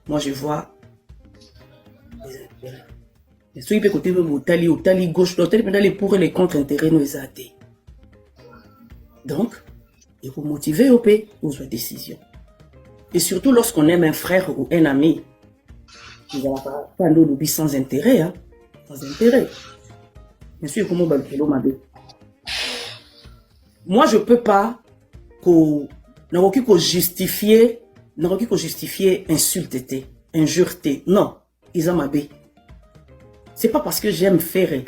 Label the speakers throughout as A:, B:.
A: moi je vois les intérêts. Et ceux qui peuvent côté Otali gauche, Otali pour les contre-intérêts nous aidés. Donc, il faut motiver au pays aux décisions. Et surtout lorsqu'on aime un frère ou un ami, il n'y a pas de sans intérêt, hein, sans intérêt. Bien sûr, comment moi je peux pas justifier insulte, injure, non, ils ont mabé. C'est pas parce que j'aime faire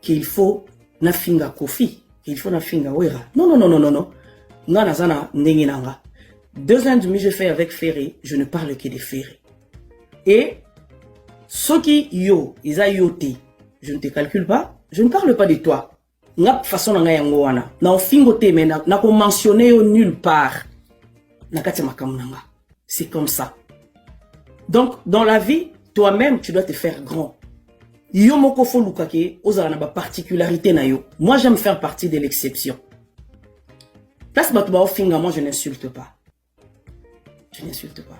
A: qu'il faut na finga kofi, qu'il faut na finga wera. Non. Nga nazana ndengi nanga. 2 ans et demi je fais avec Ferré, je ne parle que de Ferré. Et ceux qui yo, ils a yoté, je ne te calcule pas, je ne parle pas de toi. Nga façon nga yango wana. Na ofingo te mais na ko mentionner nulle part. Na kati makamu nanga. C'est comme ça. Donc dans la vie, toi-même tu dois te faire grand. Yo moko fo lukake ozala na ba particularité na yo. Moi j'aime faire partie de l'exception. Place batuba ofinga, moi je n'insulte pas. Je n'insulte pas.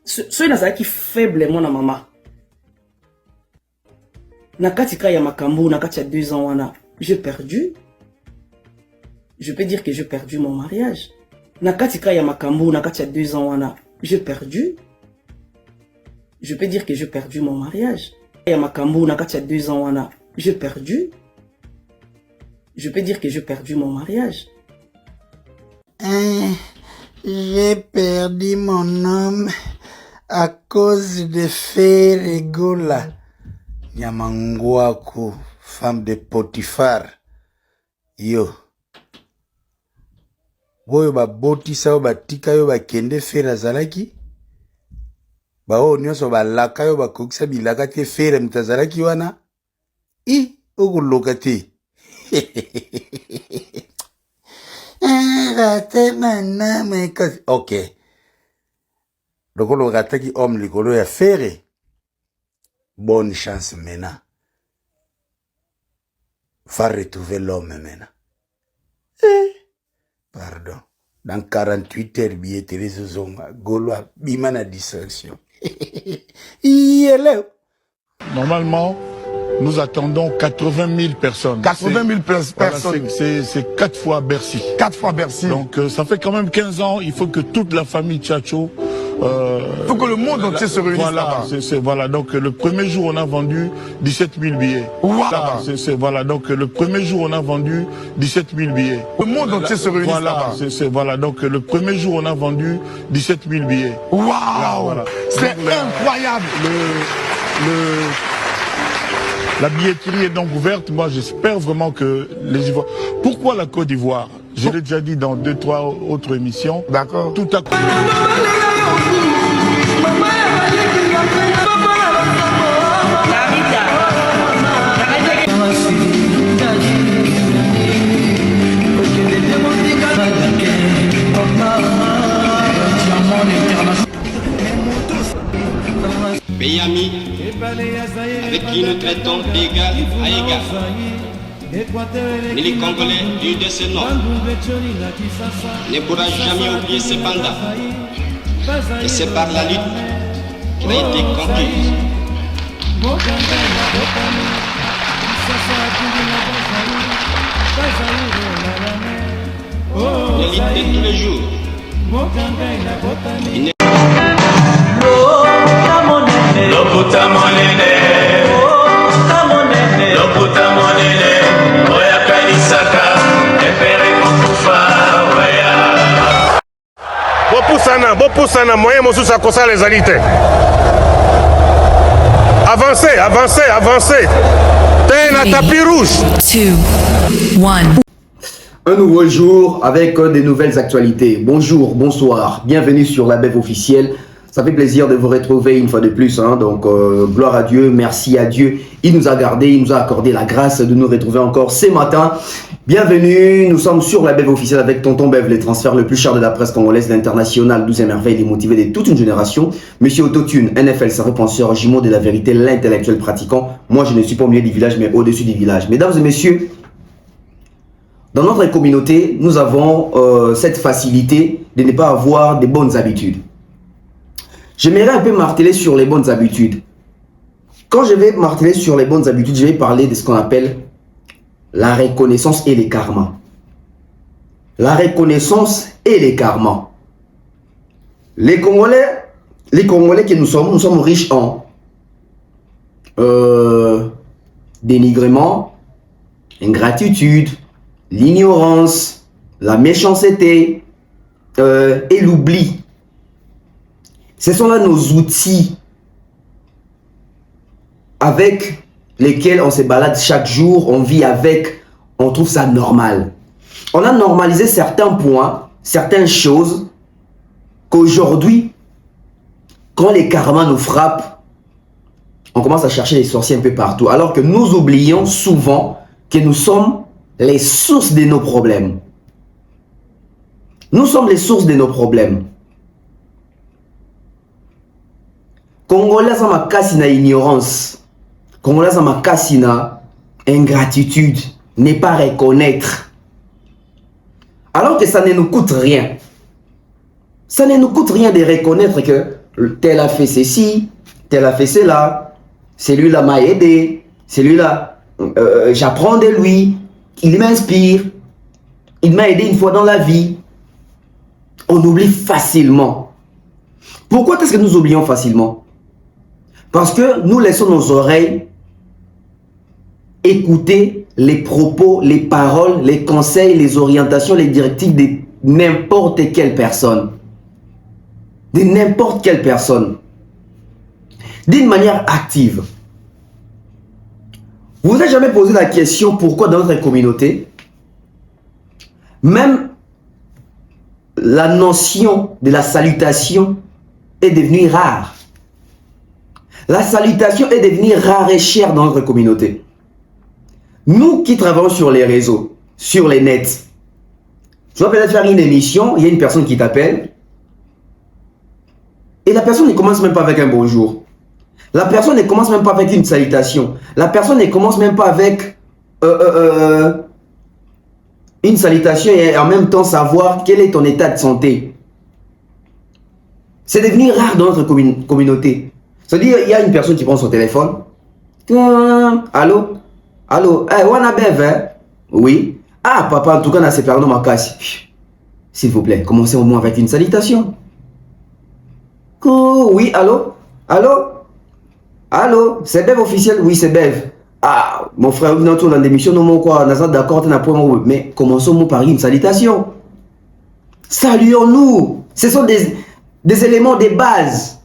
A: Ceux qui faiblement na maman. Nakatika ya makambu, nakati ya 2 ans wana, j'ai perdu. Je peux dire que j'ai perdu mon mariage. Nakatika ya makambu, nakati ya 2 ans wana, j'ai perdu. Je peux dire que j'ai perdu mon mariage. Ya makambu, nakati ya 2 ans wana, j'ai perdu. Je peux dire que j'ai perdu mon mariage.
B: J'ai perdu mon homme à cause de Ferregola. Nyamangwaku, femme de Potifar. Yo. Boyo ba botisa yo ba tika yo ba kende Ferre azalaki. Ba o nyoso ba laka yo ba kokisa bilaka te Ferre mtazalaki wana. Okuloka te. Ok. Donc on aura qui homme likolo ya Ferre. Bonne chance maintenant. Va retrouver l'homme maintenant. Pardon. Dans 48 heures, billetterie Zonga. Gaulois, bimana distraction.
C: Normalement, nous attendons 80 000 personnes.
D: 80 000 personnes.
C: Voilà, c'est 4 fois Bercy.
D: 4 fois Bercy.
C: Donc ça fait quand même 15 ans, il faut que toute la famille Tchatcho...
D: il faut que le monde entier se réunisse là-bas.
C: Voilà, donc le premier jour on a vendu 17 000 billets.
D: Wow.
C: Voilà, donc le premier jour on a vendu 17 000 billets.
D: Le monde entier se réunisse là-bas.
C: Voilà, donc le premier jour on a vendu 17 000 billets.
D: Waouh,
C: voilà.
D: c'est incroyable.
C: La billetterie est donc ouverte. Moi, j'espère vraiment que les Ivoiriens... Pourquoi la Côte d'Ivoire? Je l'ai déjà dit dans 2-3 autres émissions.
D: D'accord.
C: Tout à coup...
E: Pays amis, avec qui nous traitons d'égal à égal. Mais les Congolais, du de ce nom, ne pourra jamais oublier cependant. Et c'est par la lutte qu'il a été conquis. La lutte de tous les jours.
F: Loputa monene, loputa monene, oya kanisaka, epere kokufa, oya.
D: Bopusana, moyen mosusu akosala ezali te. Avancez. T'es na tapis rouge.
G: 2, 1.
H: Un nouveau jour avec des nouvelles actualités. Bonjour, bonsoir, bienvenue sur la BEV officielle. Ça fait plaisir de vous retrouver une fois de plus. Hein. Donc, gloire à Dieu, merci à Dieu. Il nous a gardé, il nous a accordé la grâce de nous retrouver encore ce matin. Bienvenue, nous sommes sur la BEV officielle avec Tonton Bev, les transferts le plus cher de la presse congolaise, l'international, 12e merveille, les motivés de toute une génération. Monsieur Autotune, NFL, sa repenseur, jumeau de la vérité, l'intellectuel pratiquant. Moi, je ne suis pas au milieu du village, mais au-dessus du village. Mesdames et messieurs, dans notre communauté, nous avons cette facilité de ne pas avoir de bonnes habitudes. J'aimerais un peu marteler sur les bonnes habitudes. Quand je vais marteler sur les bonnes habitudes, je vais parler de ce qu'on appelle la reconnaissance et les karmas. La reconnaissance et les karmas. Les Congolais que nous sommes riches en dénigrement, ingratitude, l'ignorance, la méchanceté et l'oubli. Ce sont là nos outils avec lesquels on se balade chaque jour, on vit avec, on trouve ça normal. On a normalisé certains points, certaines choses qu'aujourd'hui, quand les karmas nous frappent, on commence à chercher les sorciers un peu partout. Alors que nous oublions souvent que nous sommes les sources de nos problèmes. Nous sommes les sources de nos problèmes. Congolais sont ma cassina ignorance. Congolais sont ma cassina ingratitude. Ne pas reconnaître. Alors que ça ne nous coûte rien. Ça ne nous coûte rien de reconnaître que tel a fait ceci, tel a fait cela, celui-là m'a aidé, celui-là, j'apprends de lui, il m'inspire, il m'a aidé une fois dans la vie. On oublie facilement. Pourquoi est-ce que nous oublions facilement? Parce que nous laissons nos oreilles écouter les propos, les paroles, les conseils, les orientations, les directives de n'importe quelle personne. De n'importe quelle personne. D'une manière active. Vous vous avez jamais posé la question pourquoi dans notre communauté, même la notion de la salutation est devenue rare. La salutation est devenue rare et chère dans notre communauté. Nous qui travaillons sur les réseaux, sur les nets, tu vas peut-être faire une émission, il y a une personne qui t'appelle, et la personne ne commence même pas avec un bonjour. La personne ne commence même pas avec une salutation. La personne ne commence même pas avec une salutation et en même temps savoir quel est ton état de santé. C'est devenu rare dans notre communauté. C'est-à-dire, il y a une personne qui prend son téléphone. Allô? Allô? Eh, wana bev, hein? Oui. Ah, papa, en tout cas, on a séparé ma casse. S'il vous plaît, commencez au moins avec une salutation. Oui, allô? Allô? Allô? C'est Bev officiel? Oui, c'est Bev. Ah, mon frère, vous êtes dans l'émission, non, quoi, on a d'accord, mais commençons par une salutation. Saluons-nous. Ce sont des éléments de base.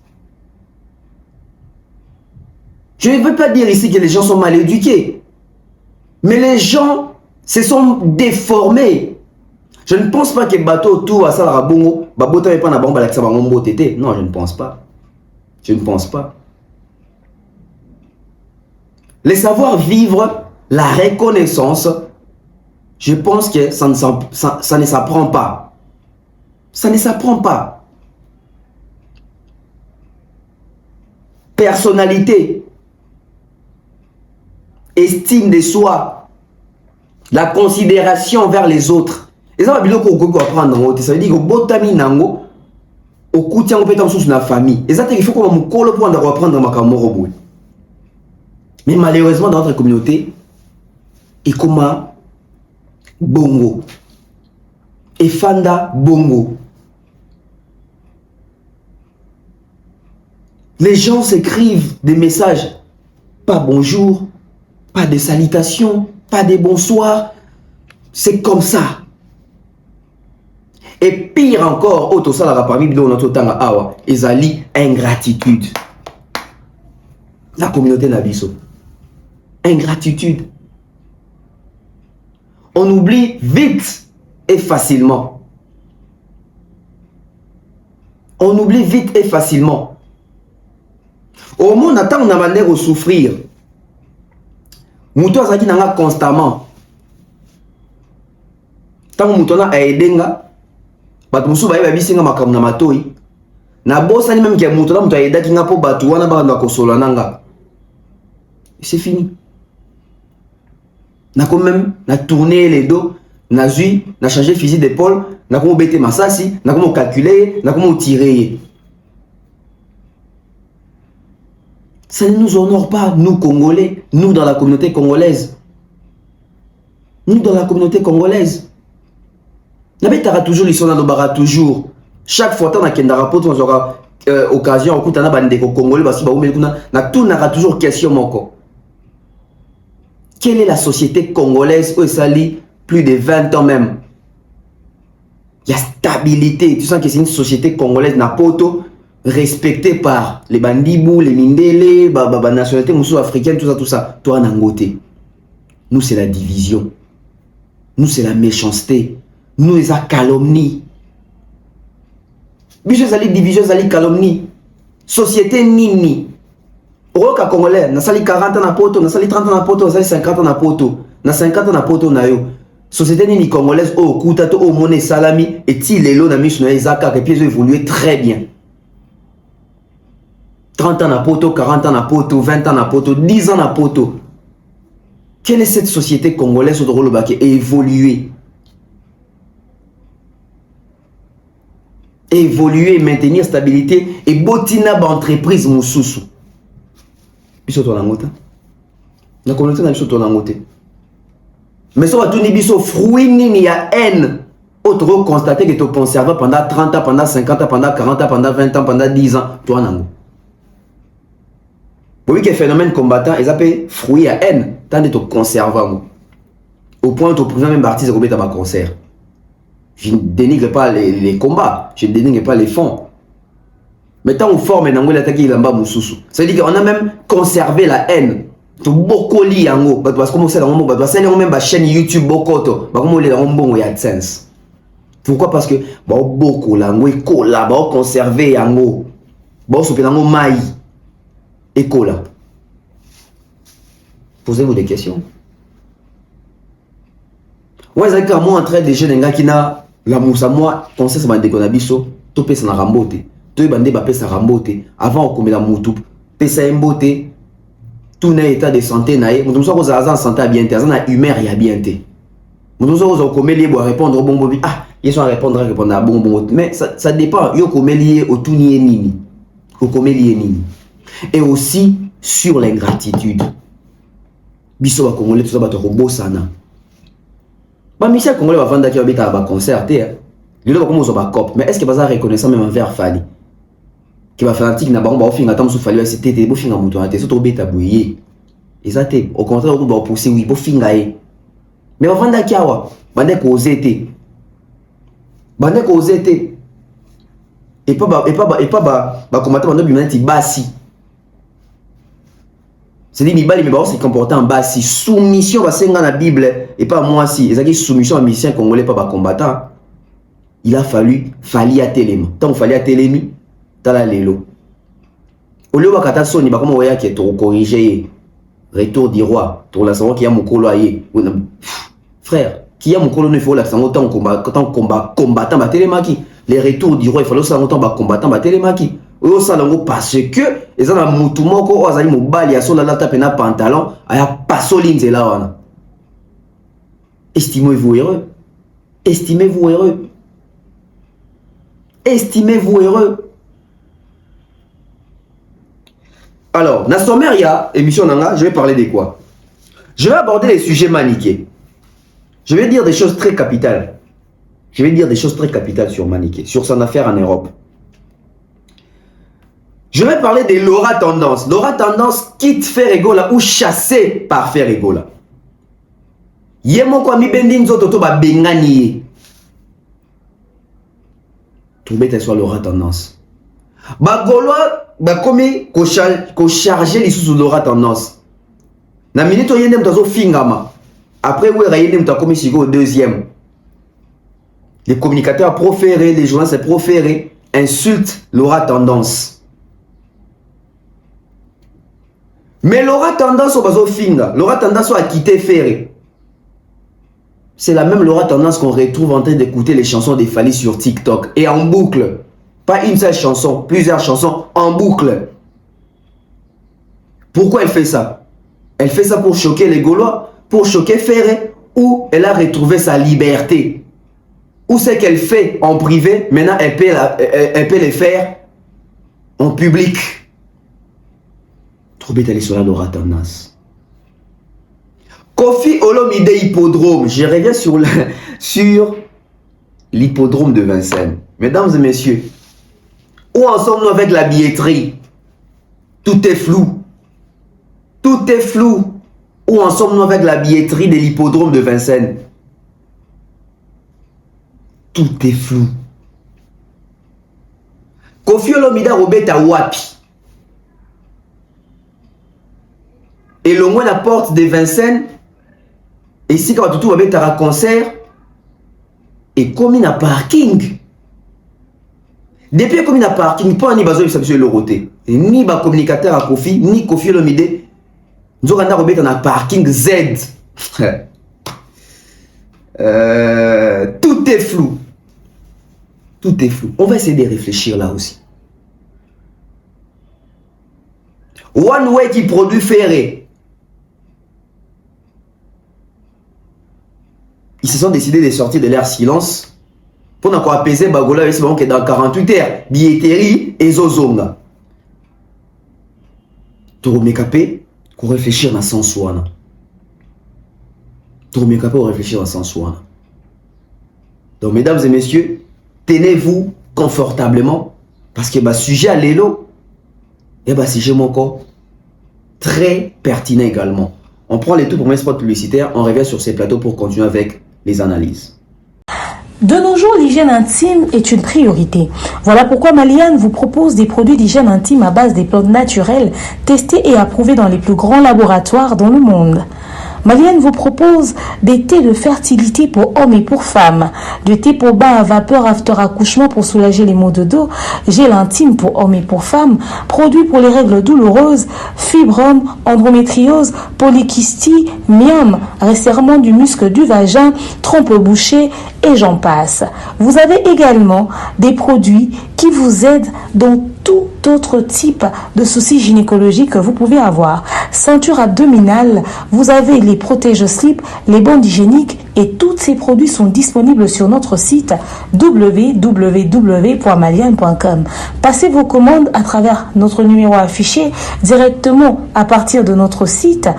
H: Je ne veux pas dire ici que les gens sont mal éduqués. Mais les gens se sont déformés. Je ne pense pas que bateau tout à ça la bongo, babota pas na bamba la bango tété. Non, je ne pense pas. Je ne pense pas. Les savoir-vivre, la reconnaissance, je pense que ça ne s'apprend pas. Ça ne s'apprend pas. Personnalité, estime de soi, la considération vers les autres. Et ça va bien qu'on peut apprendre. Ça veut dire que botami nango, au coup de on peut être sous la famille. Et ça il faut qu'on me colle pour apprendre ma camoro. Mais malheureusement dans notre communauté, et comme bongo, et fanda bongo. Les gens s'écrivent des messages, pas bonjour, pas de salutations, pas de bonsoir. C'est comme ça. Et pire encore, auto salara parmi notre temps awa, ezali ingratitude. La communauté nabiso. Ingratitude. On oublie vite et facilement. On oublie vite et facilement. Au moins, on attend on a manière de souffrir. Moutou azaki nanga constamment. Tant moutou na aidenga. Bat musu ba bisinga makamu na matoi. Na bosa ni même que moutou na moutou aidaki nga po batu wana ba na kosola nanga. C'est fini. Na quand même na tourner les dos, na zui, na changer fusil d'épaule, na comment bêter masasi, na comment calculer, na comment tirer. Ça ne nous honore pas, nous Congolais, nous dans la communauté congolaise. Nous dans la communauté congolaise. N'abitara toujours, ils sont dans toujours. Chaque fois, on a un rapport, on aura occasion, on a un Congolais, parce que on a toujours question. Quelle est la société congolaise où ça lit plus de 20 ans même? Il y a stabilité. Tu sens que c'est une société congolaise, Napoto, respectée par les bandibou, les mindele, les nationalités africaines, tout ça. Toi, Nangote. Nous, c'est la division. Nous, c'est la méchanceté. Nous, c'est la calomnie. Bicho, c'est la division, c'est la calomnie. Société nini. Roka Congolais, na sali 40 ans na poto, na sali 30 ans na poto, na sali 50 ans na poto. Na 50 ans na poto na yo. Société nini congolaise, au Koutato, au Moné Salami, et Tilelo, na Michno, Isaka, et puis ils ont évolué très bien. 30 ans na poto, 40 ans na poto, 20 ans na poto, 10 ans na poto. Quelle est cette société congolaise au Drôle qui a évolué? Évoluer, maintenir stabilité et botina d'entreprise moussousou. Biso to nangote. Na communauté na biso to nangote. Mais ça va tout biso fruit ni ya haine. Autre constater que tu conserves pendant 30 ans, pendant 50 ans, pendant 40 ans, pendant 20 ans, pendant 10 ans, toi nango. Vous voyez que phénomène combattant, ils appellent fruit à haine, tant de te conserver. Au point où tu peux même partir de ta concert. Je ne dénigre pas les combats, je ne dénigre pas les fonds. Mais tant qu'on forme un angle attaqué, il a un moussou. Ça veut dire qu'on a même conservé la haine. Tu beaucoup li yango, parce que c'est dans mon parce que même ma chaîne YouTube beaucoup to, comme on est dans mon bon AdSense. Pourquoi? Parce que beaucoup lango et cola, conserver yango. Soupe dans maï et cola. Posez-vous des questions. Ouais, c'est que moi en train de jeunes gars qui n'a la moussa moi, conseil ça m'a déconabiso, to pesa na rambote. To bande ba pesa rambote avant on commet la moutou, pesa mbote. Tout n'est état de santé naïe, nous sommes en santé à bien, on a humeur et à bien. Nous sommes en commun lié pour répondre au bon bon. Ah, ils sont à répondre à bon bon. Mais ça dépend. Yo commun lié au tout nié nini, au commun lié nini. Et aussi sur l'ingratitude. Biso va congolais tout ça va te robot sana. Bah Michel congolais va vendre qui va bêta va concerter. Il va comment on va cop. Mais est-ce que va reconnaissant même envers Fali? Qui va faire un tic na bango ba ofinga tam sou Fali c'était des beau finga muto ate so to beta boye. Exacté. Au contraire on va pousser oui beau finga e. Mais va vendre qui awa? Bande ko ozete. Bande ko ozete. Et pas combattre bande bimanti basi. C'est dit Mibali mais ba se comporter en basi. Soumission va senga na Bible et pas moi si. Ezaki soumission à mission congolais pas ba combattant. Il a fallu à télémi. Tant fallait à télémi. Tala lelo. Au lieu de soni ba comment voya qui est corriger retour du roi pour la savoir qui a mon colo aye. Frère, qui a mon colo ne faut la savoir tant combattant ba télémaki. Les retours du roi il fallait savoir tant ba combattant ba télémaki. Au salongo parce que ils ont un moutumoko ou azali mobali ya so la tape na pantalon aya pasoline c'est là wana. Estimez-vous heureux. Estimez-vous heureux. Estimez-vous heureux. Alors, dans Sommeria, émission Nanga, je vais parler de quoi? Je vais aborder les sujets maniqués. Je vais dire des choses très capitales. Je vais dire des choses très capitales sur Maniqué, sur son affaire en Europe. Je vais parler de Laura Tendance. Laura Tendance quitte Ferregola ou chassée par Ferregola. Yemo kwa mi bendin zoto ba bengani. Troubete soit Laura Tendance. Ba Gaulois ba komi ko charger les sous Laura Tendance. Na minute yende mtazo fingama. Après oui rayende mta komi sigo au deuxième. Les communicateurs proférés, les journalistes proférés insultent Laura Tendance. Mais Laura Tendance au bazo finga, Laura Tendance a quitté Ferré. C'est la même Laura Tendance qu'on retrouve en train d'écouter les chansons des Fali sur TikTok et en boucle. Pas une seule chanson, plusieurs chansons en boucle. Pourquoi elle fait ça? Elle fait ça pour choquer les Gaulois, pour choquer Ferré, où elle a retrouvé sa liberté. Ou ce qu'elle fait en privé, maintenant elle peut les faire en public. Troubé d'aller sur la Loratanas. Kofi Olomide Hippodrome. Je reviens sur l'hippodrome de Vincennes. Mesdames et messieurs, où en sommes-nous avec la billetterie? Tout est flou. Tout est flou. Où en sommes-nous avec la billetterie de l'hippodrome de Vincennes? Tout est flou. Kofi Olomide Robeta Wapi. Et le moins la porte de Vincennes. Et si quand tout va être un concert. Et comme il a parking. Depuis comme il a parking, pas ni besoin de le roté. Ni ba communicateur à Kofi, ni Kofi Olomide. Nous avons Robert dans un parking Z. Tout est flou. Tout est flou. On va essayer de réfléchir là aussi. One Way qui produit ferré. Ils se sont décidés de sortir de leur silence pour encore apaiser Bagola. C'est bon que dans 48 heures, billetterie et zozonga. Tout mécapé, qu'on réfléchir dans sens ouana. Tout mécapé, qu'on réfléchir dans sens ouana. Donc, mesdames et messieurs, tenez-vous confortablement parce que le sujet à l'élo, et sujet mon corps très pertinent également. On prend les tout premiers spots publicitaires, on revient sur ces plateaux pour continuer avec les analyses.
I: De nos jours, l'hygiène intime est une priorité. Voilà pourquoi Maliane vous propose des produits d'hygiène intime à base des plantes naturelles testés et approuvés dans les plus grands laboratoires dans le monde. Maliane vous propose des thés de fertilité pour hommes et pour femmes, du thé pour bain à vapeur after accouchement pour soulager les maux de dos, gel intime pour hommes et pour femmes, produits pour les règles douloureuses, fibrome, endométriose, polykystie, myome, resserrement du muscle du vagin, trompe bouchée et j'en passe. Vous avez également des produits qui vous aident dans tout autre type de soucis gynécologiques que vous pouvez avoir. Ceinture abdominale, vous avez les protège-slip, les bandes hygiéniques et tous ces produits sont disponibles sur notre site www.maliane.com. Passez vos commandes à travers notre numéro affiché directement à partir de notre site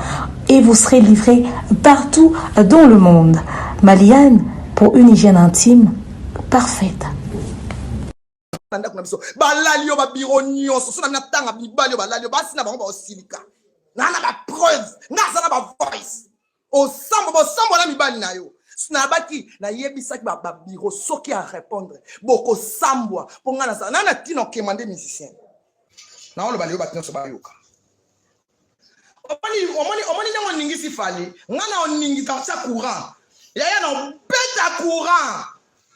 I: et vous serez livré partout dans le monde. Maliane, pour une hygiène intime parfaite.
J: Balali yo ba biro nyonso so na tanga bibali yo balali yo basi na bango ba osilika na ba preuve na za ba voice o sambo na mibali na yo na baki na yebisa ki ba biro soki a répondre boko sambwa ponga na za na tino kemande musicien na ono bali yo ba tino so ba yoka omoni nyango ningi sifali ngana oningi ka sa courant yaya na beta courant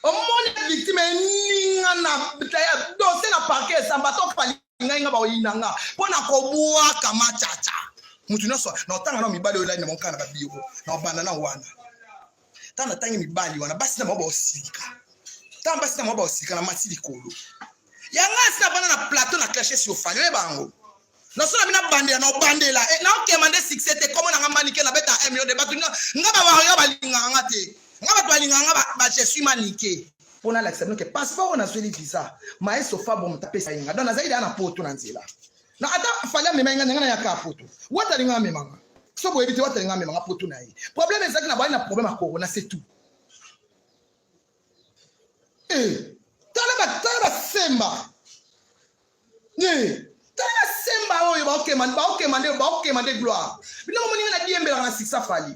J: omoni victime ninga na bitaya dose na parquet samba to pali nga ba oyinanga pona ko bua kama chacha mutu noso na otanga na mibali ola na monkana ba biro na obanda na wana tana tangi mibali wana basi na mabo osika tamba basi na mabo osika na matili kolo yanga sina bana na plateau na cacher sur fanyo e bango na so na bina bandela na obandela na okemande succès te comme na ngamanike na beta emio de batu nga ba wa balinga ngate nga ba balinga nga ba je suis maniqué pour na l'accepter que passeport on a celui visa mais sofa bon taper ça inga donc zaidi ana poto na nzela na ata fala mema inga na ya ka poto wata linga mema so bo éviter wata linga mema poto na yi problème ezaki na ba na problème à corona c'est tout tala semba tala semba oyo ba okemande gloire bino mo ninga na diembela na siksa fali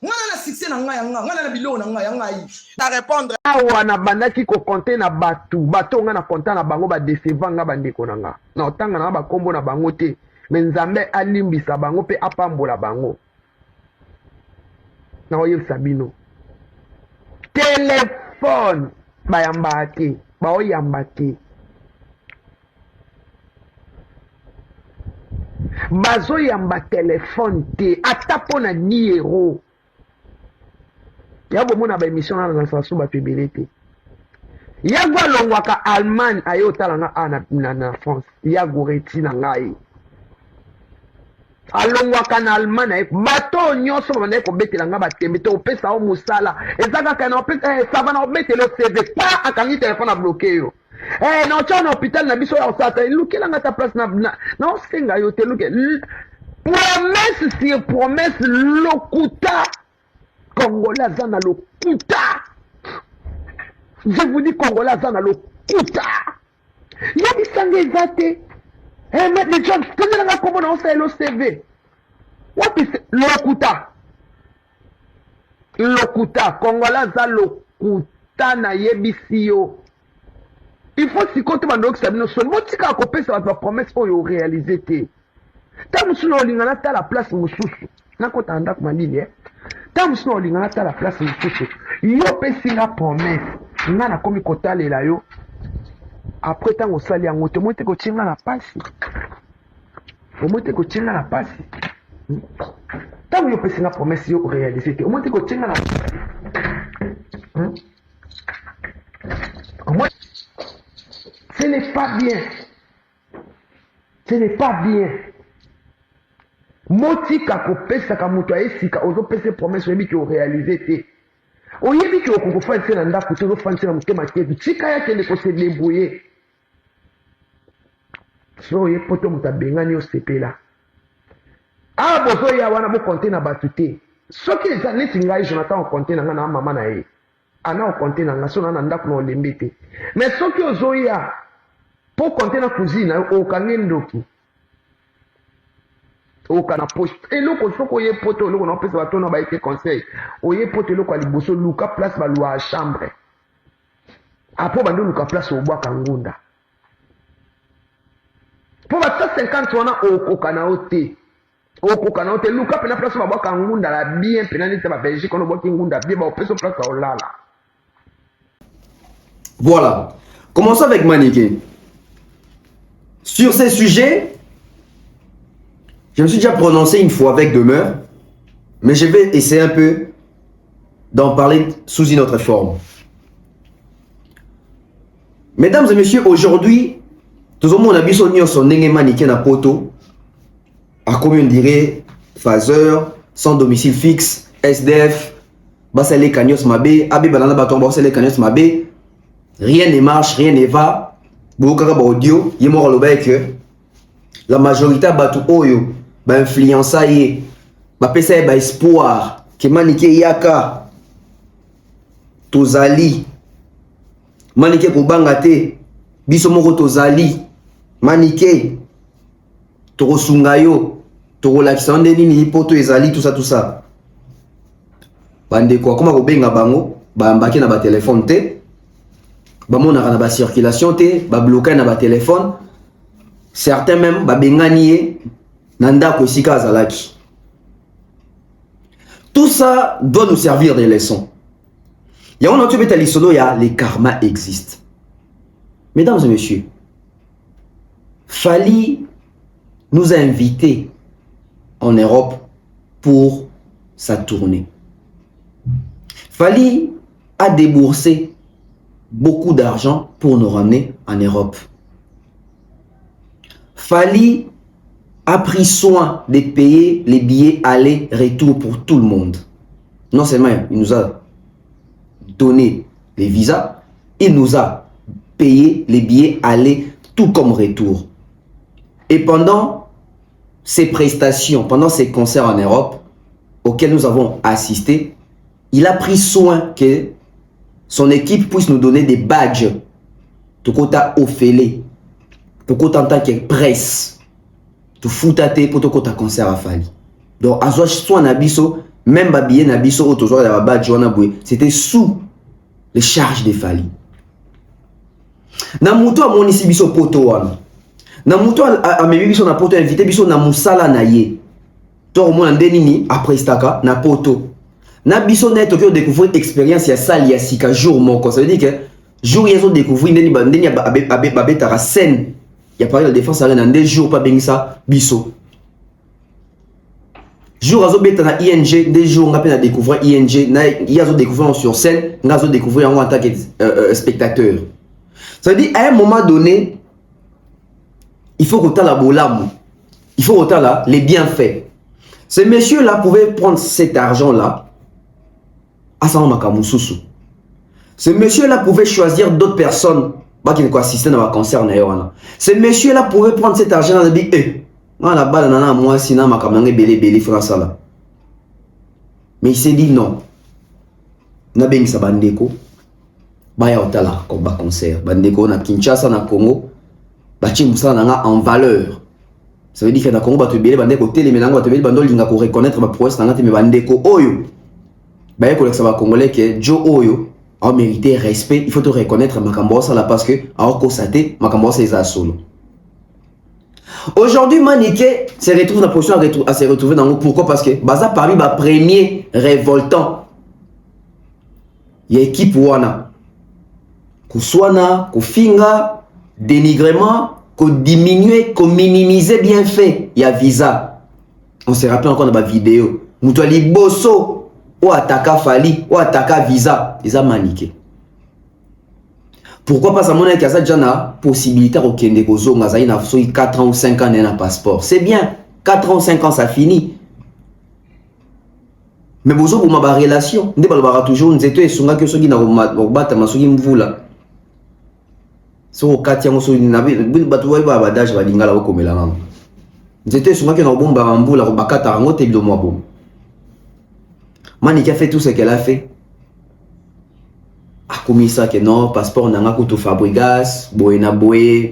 J: ngana na succès na nga ngana na bilo na nga ngai ta répondre
K: awa na bandaki ko compter na bato nga na compter na bango ba décevant nga bandeko na nga na otanga na ba kombo na bango te mais nzambe alimbisa bango pe apambola bango na oyebisa bino téléphone bayamba te baoyamba te bazoyamba téléphone te ata pona 10 euros. Yabo mona ba émission na nsasu ba pebelete. Yago longwaka Allemagne ayo talanga na France. Yago reti na ngai. Alongwaka na Allemagne ayo bato nyonso ba ndeko betela nga batembe to pesa o musala. Ezaka kana opesa ça va na betela CV pa akangi téléphone a bloqué yo. Na chana hôpital na biso ya osata lukela nga ta place na senga yo te luke Promesse sur promesse, lokuta. Congolais zana lokuta. Je vous dis Congolais zana lokuta. Yabi sange zate. Eh, mais les gens, quand on a comment on fait le CV. What is lokuta? Lokuta. Congolais zana lokuta na yebisi yo. Il faut si compte mandok sabino son. Moi tika akopé ça va promesse oyo réaliser te. Ta musuno olingana ta la place mususu. Na kota anda kuma lili ta musuno olingana ta la place mususu. Yo pesinga promesse. Nga na komi kota lela yo. Après tango sali yango te mo te ko tinga na pasi. Mo te ko tinga na pasi. Tango yo pesinga promesse yo réaliser te. Mo te ko tinga na ce n'est pas bien. Ce n'est pas bien. Motika kopesa ka muto esika ozo pese promesse yebi ki o réaliser te. O yebi ki o kokofanse na ndako te ozo fanse na mutema tetu. Tika yake ne ko se débrouiller. So ye poto muta bengani o sepela. Ah bozo ya wana bo compter na batute. Soki eza neti ngai Jonathan o compter na ngana mama na ye. Ana o compter na ngaso na ndako na olembete. Mais soki ozo ya pour compter na cousine o kangendoki. Okana poste eloko soko ye poto eloko na pesa bato na ba été conseil oye poto eloko ali boso luka place ba loi chambre apo bando luka place o bwa kangunda po ba 50 wana okana ote luka pena place ba bwa kangunda la bien pena ni ba Belgique on bwa kingunda bien ba pesa place o lala.
H: Voilà, commençons avec Maniké. Sur ces sujets, je me suis déjà prononcé une fois avec demeure, mais je vais essayer un peu d'en parler sous une autre forme. Mesdames et messieurs, aujourd'hui, tout le monde a vu son Maniké na poto, à comme on dirait, phaseur, sans domicile fixe, SDF, Basale Kanyos Mabé, Abé Balana Baton Basale Kanyos Mabé, rien ne marche, rien ne va. Bokaka ba audio, yemo raloba que la majorité batu oyo ba influencer ye ba pesa ba espoir que Maniké yaka tozali Maniké ko bangate biso moko tozali Maniké to sunga yo to lakisa ndeni ni poto ezali tout ça bande ko koma ko benga bango ba mbaki na ba téléphone te ba mona na ba circulation te ba bloquer na ba téléphone certains même ba bengani nanda ko sika zalaki. Tout ça doit nous servir de leçons. Il y a un autre bétali solo ya les karma existent. Mesdames et messieurs, Fally nous a invités en Europe pour sa tournée. Fally a déboursé beaucoup d'argent pour nous ramener en Europe. Fally a pris soin de payer les billets aller-retour pour tout le monde. Non seulement il nous a donné les visas, il nous a payé les billets aller tout comme retour. Et pendant ces prestations, pendant ces concerts en Europe auxquels nous avons assisté, il a pris soin que son équipe puisse nous donner des badges. Tout kota ofélé. Tout kota en tant que presse. Tout foutate pour tout kota concert à Fally. Donc, à soin nabiso, même babillé nabiso, autour de la badge, c'était sous les charges de Fally. Namuto a mon ici biso poto wana. Namuto a mebi biso na poto invité biso na musala na ye. Toro mo ndenini après staka na poto. Na biso net qui découvrir expérience ya sali ya sika jour moko. Ça veut dire que jour ils ont découvert ndeni abetara scène. Il y a parlé de la défense arena des jours pas bengisa biso. Jour azo beta na ING des jours on a peine à découvrir ING na yazo découvrir sur scène, ngazo découvrir en tant que spectateur. Ça veut dire à un moment donné il faut que la bolam. Il faut que là les bienfaits. Ce monsieur là pouvait prendre cet argent là. Ce monsieur-là pouvait choisir d'autres personnes qui ne assister à un concert. Ce monsieur-là pouvait prendre cet argent et dire Moi, la balle, nana, moi, sinon, ma caméra belé, France, là. Mais il s'est dit non. Na bengi sa bandeko. Baya otala, comme ba concert. Bandeko na Kinshasa, na Congo. Bachi moussa nanga en valeur. Ça veut dire que na Congo, batu belé, bandeko, télé, mais batu belé, bando, linga, pour reconnaître ma prouesse, nanga, te me bandeko, oyo. Baya, kolek sa ba congolais, que Joe Oyo, a mérité respect, il faut te reconnaître, ma kambosa, là, parce que, a okosate, ma kambosa, est à solo. Aujourd'hui, Maniké se retrouve dans la position à se retrouver dans le. Pourquoi? Parce que Baza parmi les premiers révoltants. Il y a équipe Wana. Kouswana, Kofinga, dénigrement, qu'on diminuer, qu'on minimiser bien fait. Il y a visa. On se rappelle encore dans la vidéo. Moutouali Bosso, ou Ataka Fali, ou Ataka Visa. Ils ont Maniké. Pourquoi pas ça mon déjà la possibilité de kende kozo ngazaï na 4 ans ou 5 ans na passeport. C'est bien, 4 ans ou 5 ans ça finit. Mais bozo pour ma relation, ndé balbara toujours nzeto esunga ke soki na bata masoki mvula. So kati yango so na batu wa ba badage ba lingala okomela namo. Nzeto esunga ke na bomba mvula ko bakata ngo te bilo mo bom. Mani qui a fait tout ce qu'elle a fait. A commis ça que non, passeport n'a pas Fabregas, boena boé.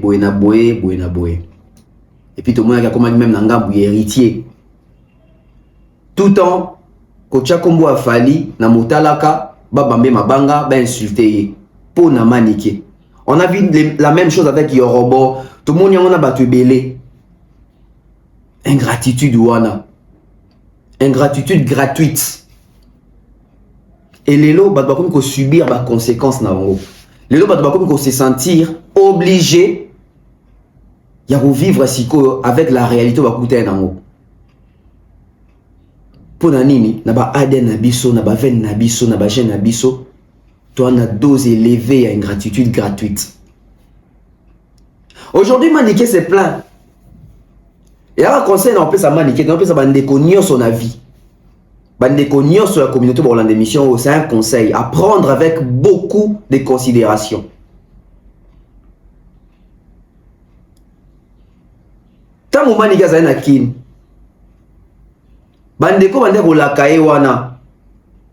H: Et puis tout le monde a commandé même nanga boué héritier. Tout temps, Kocha Kombo a fallu, na motalaka, babambe mabanga, ba insulté, pour na maniquer. On a vu la même chose avec Yorobo, tout le monde y a battu belé. Ingratitude wana. Ingratitude gratuite. Et les lots, bah, comme qu'on subir les conséquences na haut. Les lots, bah, comme qu'on se sentir obligé, y a vivre avec la réalité va coûter en haut. Pour nanini, na ba aden nabiso, na ba ven nabiso, na ba gène nabiso, toi na dose élevée à une gratitude gratuite. Aujourd'hui, Maniké c'est plein. Et alors, conseil, on peut ça Maniké, on peut ça bandéconio son avis. Bandeko sur la communauté pour l'émission, c'est un conseil à prendre avec beaucoup de considération. Tant que Maniga Zana Kin, Bandeko Bandeko Lakae Wana,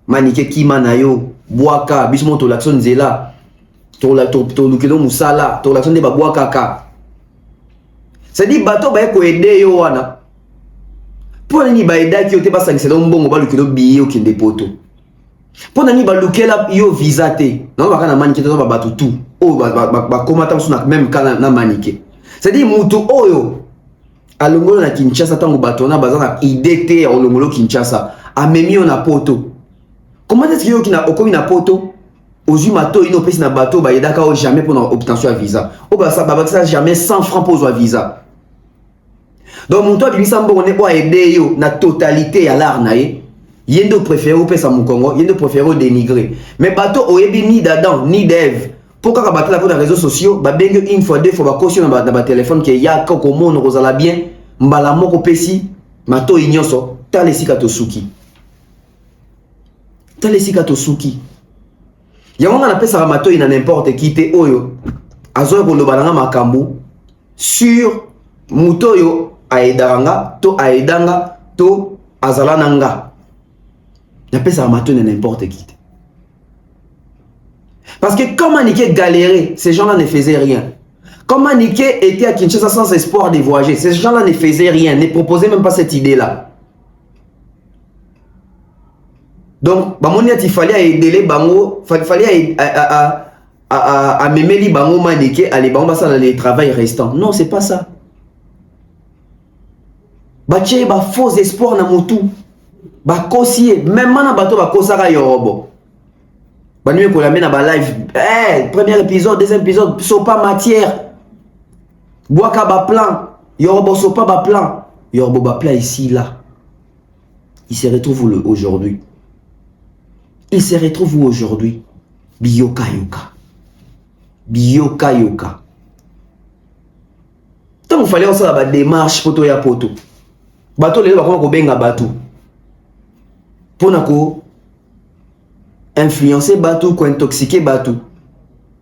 H: Manike Kimanayo, Boaka, Bismo Tolakson Zela, Tolukelo Musala, Tolakson de Baboaka. C'est-à-dire, bateau Bayeko Ede Yo Wana. Pour nani baida qui ote basa ngisela mbongo ba lukelo biye okende poto. Pour nani ba lukela yo visa te. Non ba kana manike to ba batu tout. O ba komata suna même kana na manike. C'est-à-dire mutu oyo alongolo na Kinshasa tango batona bazana idée te ya olongolo Kinshasa. Amemi na poto. Comment est-ce que yo kina okomi na poto? Ozu mato ino pesi na bato ba yedaka o jamais pour obtention à visa. O ba ça jamais 100 francs pour un visa. Donc mon toi bimisa mbongo ne pas aider yo na totalité à l'art nae yendo préféré ou pesa mu Congo yendo préféré dénigrer mais bateau oyebi ni d'Adam ni d'Ève pourquoi ka bateau pour les réseaux sociaux ba bengue une fois deux fois ba caution na ba téléphone que ya ko mono rozala bien mbala moko pesi mato inyonso talesika tosuki yango na pesa mato ina n'importe qui te oyo azo ko lobalanga makambu sur muto yo aedanga to azalananga na pesa mato na n'importe qui. Parce que comme Maniké galérait, ces gens-là ne faisaient rien. Comme Maniké était à Kinshasa sans espoir de voyager, ces gens-là ne faisaient rien, ne proposaient même pas cette idée-là. Donc, il fallait aider les bango, fallait à memeli bango Maniké, aller bango ça les travail restant. Non, c'est pas ça. Baché ba faux espoir na mutu ba kosier même na bato ba kosaka yorobo banue ko la mena ba live premier épisode deuxième épisode so pas matière boaka ba plan yorobo so pas ba plan yorobo ba plan ici là il se retrouve aujourd'hui biyoka tant il fallait ça ba démarche poto ya poto bato les bakoma ko benga bato pona ko influencer bato ko intoxiquer bato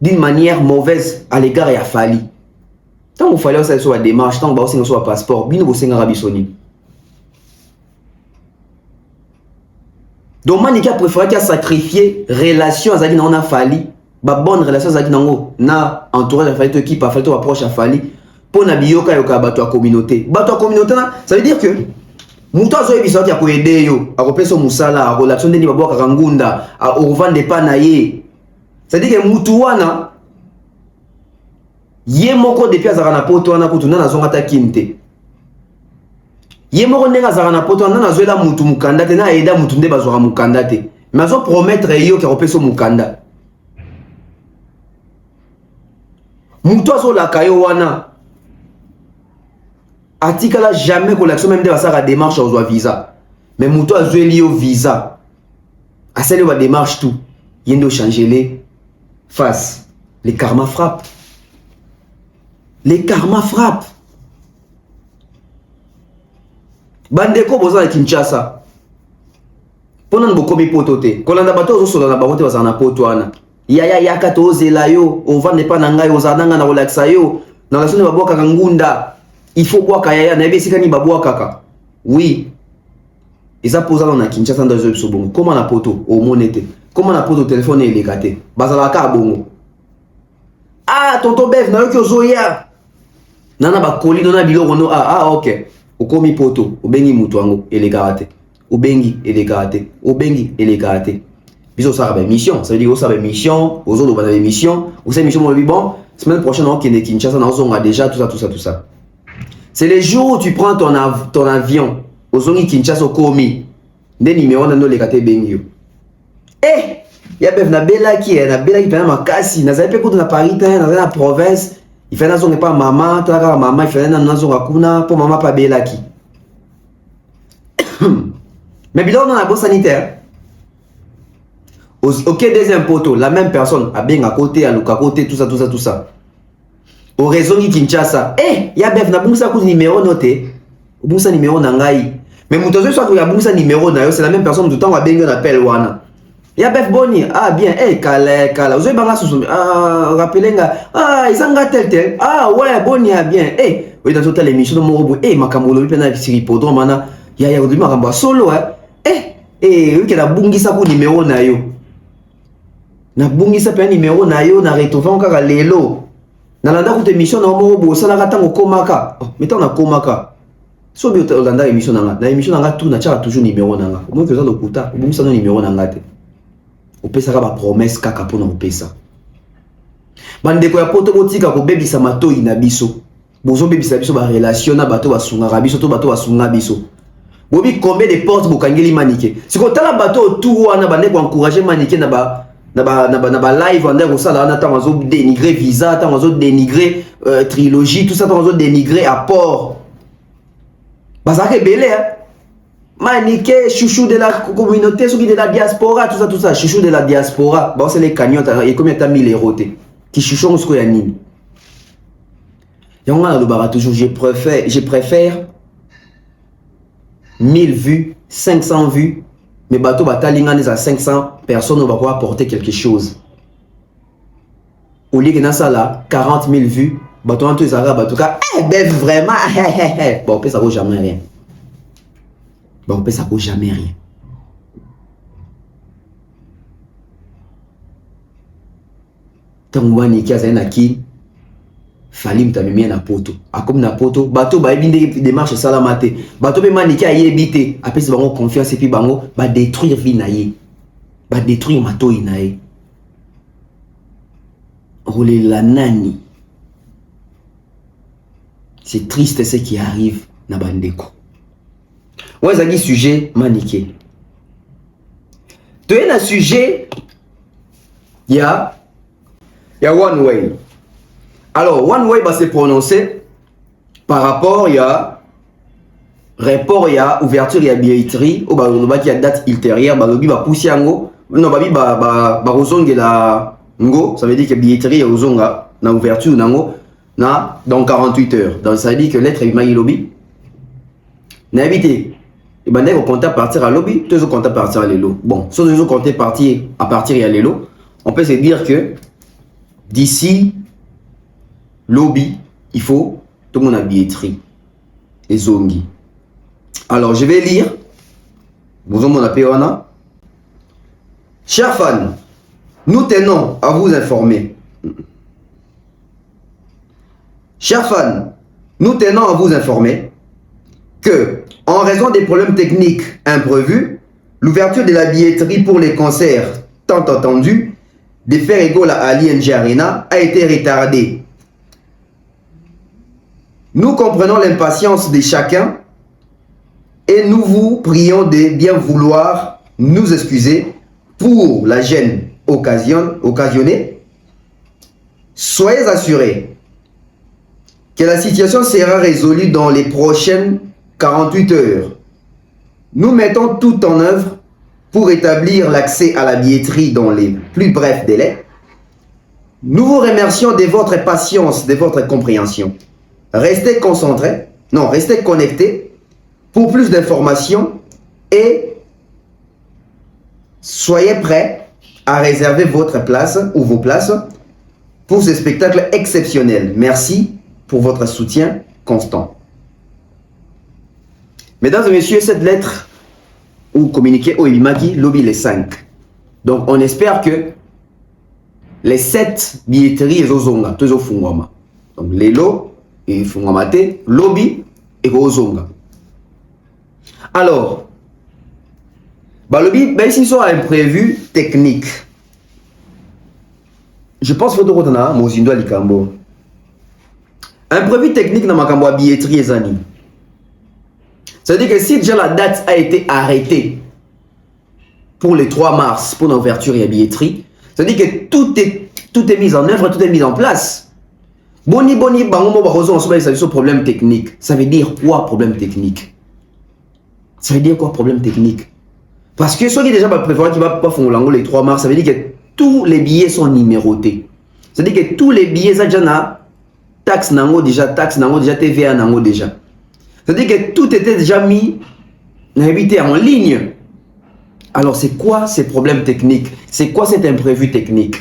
H: d'une manière mauvaise à l'égard ya Fali Tant qu'il fallait faire la démarche, tant qu'il fallait faire le passeport, bino bosse en Arabie Saoudite. Donc Maniki a préféré qu'il a sacrifié relation à Zaki na Fali, ba bonne relation à Zaki na entourage à Fali, qui pas fait tout approche à Fali pour na biyoka yoka bato a communauté. Bato a communauté ça veut dire que muto azo ebiso ki ko aider yo, a kopeso musala, a relation de ni babo ka ngunda, a revendre pas na ye. Ça veut dire que mutu wana ye moko depuis azara na poto wana kutuna na zonga ta kinte. Ye moko ndenga azara na poto wana na zoela mutu mukanda te na aida mutu nde bazora mukanda te. Mais azo promettre yo ki kopeso mukanda. Mutu azo la kayo wana atikala jamais que l'action même de la démarche aux visa. Mais mutu azoeli yo visa. A celle la démarche tout. Yendo changer les faces. Les karma frappent. Les karma frappent. Bandeko boza na Kinshasa. Pona nboko mi potote. Kolanda bato ozo sola na barote bazana potwana. Ya yaka to zela yo, on va ne pas na ngai ozananga na relaxa yo. Na la sone baboka ngunda. Il faut boire kaya na besi kani baboa kaka. Oui. Et ça pose dans na Kinshasa dans zo bongo. Comment na poto au monete. Comment na poto téléphone est légaté. Bazala ka bongo. Ah tonton Bev na yo ki ozoya. Nana ba koli na biloko no OK. Okomi poto, obengi mutu wango elegarate. Obengi elegarate. Obengi elegarate. Biso ça ba mission, ça veut dire ça ba mission, ozo do ba mission, ou c'est mission mo bon, semaine prochaine on kende Kinshasa na ozo nga déjà tout ça. C'est les jours où tu prends ton avion, ozongi Kinshasa komi. Nde numéro na no lekate bengi yo. Ya bev na belaki pena makasi, na zape ko na Paris na na province. Il fait nazo pas maman, toi maman, il fait nazo rakuna pour maman pas belaki. Mais bilan dans la bourse sanitaire. OK, deuxième poteau, la même personne a bien à côté, à l'autre côté, tout ça. Au réseau ni Kinshasa. Ya bev na bungsa ko numéro noté. Bungsa numéro na ngai. Mais mutozo soit ko ya bungsa numéro na yo, c'est la même personne tout le temps wa benga na appel wana. Ya bef boni, bien, kala, vous avez banga sous, rappelenga, isanga tel, ouais, boni, bien, oui, dans toute l'émission, mon robot, makamolo, il pena siri podron, mana, ya, vous makambo solo, oui, que la bungisa ko numéro na yo. Na bungisa pe numéro na yo, na retrouver encore lelo. Na landa ko émission na mon robot, ça na katango komaka. Mettons na komaka. So bi landa émission na émission na tout na tcha toujours numéro na nga. Au moins que ça le kuta, bungisa no numéro na nga te. Opesaka ba promesse kaka pona opesa. Bandeko ya poto botika ko bebisa matoi na biso. Bozo bebisa biso ba relation na bato basunga biso to bato basunga biso. Bobi combien de portes bokangeli manike. Siko tala bato tout wana bandeko encourager manike na ba live ande ko sala na tango zo dénigrer visa, tango zo dénigrer trilogie, tout ça tango zo dénigrer apport. Bazake belé Manike, chouchou de la communauté, ceux qui de la diaspora, tout ça, chouchou de la diaspora. Bon, c'est les cagnottes, et combien t'as mis les rotés qui chouchons ce qu'il y a ni. Y'a le bara toujours, je préfère 1000 vues, 500 vues, mais bateau batalingan à 500 personnes, on va pouvoir apporter quelque chose. Au lieu que dans ça là, 40 000 vues, bateau en tout ça, bateau cas, ben vraiment, bon, ça vaut jamais rien. Bon, ça ne vaut jamais rien. Tant que tu as un acquis, Falim t'a mis na poto. A comme na poto, bateau ba ebinde démarche salamate. Bateau be maniki a yebité, après c'est bango confiance et puis bango ba détruire vie na ye. Ba détruire mato na ye. Rolé la nani. C'est triste ce qui arrive na bandeko. Ouais, ça dit sujet maniqué. Tu es un sujet, il y a one way. Alors, one way va se prononcer par rapport, il y a rapport, il y a ouverture, il y a billetterie, ou bah, il y a date ultérieure, bah, le pousser en go, non, bah, la ngo, ça veut dire que billetterie, il y a ozonga, na ouverture, na, dans 48 heures. Donc, ça veut dire que l'être humain, il lobby. N'a évité. Et ben, on compte partir à lobby, tous on compte partir à l'élo. Bon, si on compte partir à partir à l'élo, on peut se dire que d'ici lobby, il faut tout le monde a billetterie. Et zongi. Alors, je vais lire. Bonjour, mon appéana. Chers fans, nous tenons à vous informer. Chers fans, nous tenons à vous informer que, en raison des problèmes techniques imprévus, l'ouverture de la billetterie pour les concerts tant attendus de Ferregola à l'ING Arena a été retardée. Nous comprenons l'impatience de chacun et nous vous prions de bien vouloir nous excuser pour la gêne occasionnée. Soyez assurés que la situation sera résolue dans les prochaines 48 heures. Nous mettons tout en œuvre pour établir l'accès à la billetterie dans les plus brefs délais. Nous vous remercions de votre patience, de votre compréhension. Restez concentrés, non, restez connectés pour plus d'informations et soyez prêts à réserver votre place ou vos places pour ce spectacle exceptionnel. Merci pour votre soutien constant. Mesdames et messieurs, cette lettre ou communiqué au Ibimaki, lobby les 5. Donc on espère que les 7 billetteries et zozonga, tous fungwama. Donc les lots et fungwamate, lobby et zozonga. Alors, lobby, ben ici sont imprévu technique. Je pense que vous avez mozindo likambo. Imprévu technique dans ma billetterie et zani. C'est-à-dire que si déjà la date a été arrêtée pour le 3 mars, pour l'ouverture et la billetterie, c'est-à-dire que tout est mis en œuvre, tout est mis en place. Boni, bangomo, barozo, on se problème technique. Ça veut dire quoi, problème technique? Ça veut dire quoi, problème technique? Parce que ceux qui déjà prévoient qu'il va pas faire le 3 mars, ça veut dire que tous les billets sont numérotés. C'est-à-dire que tous les billets, ça déjà taxe nango déjà, TVA nango déjà. C'est-à-dire que tout était déjà mis en ligne. Alors c'est quoi ces problèmes techniques? C'est quoi cet imprévu technique?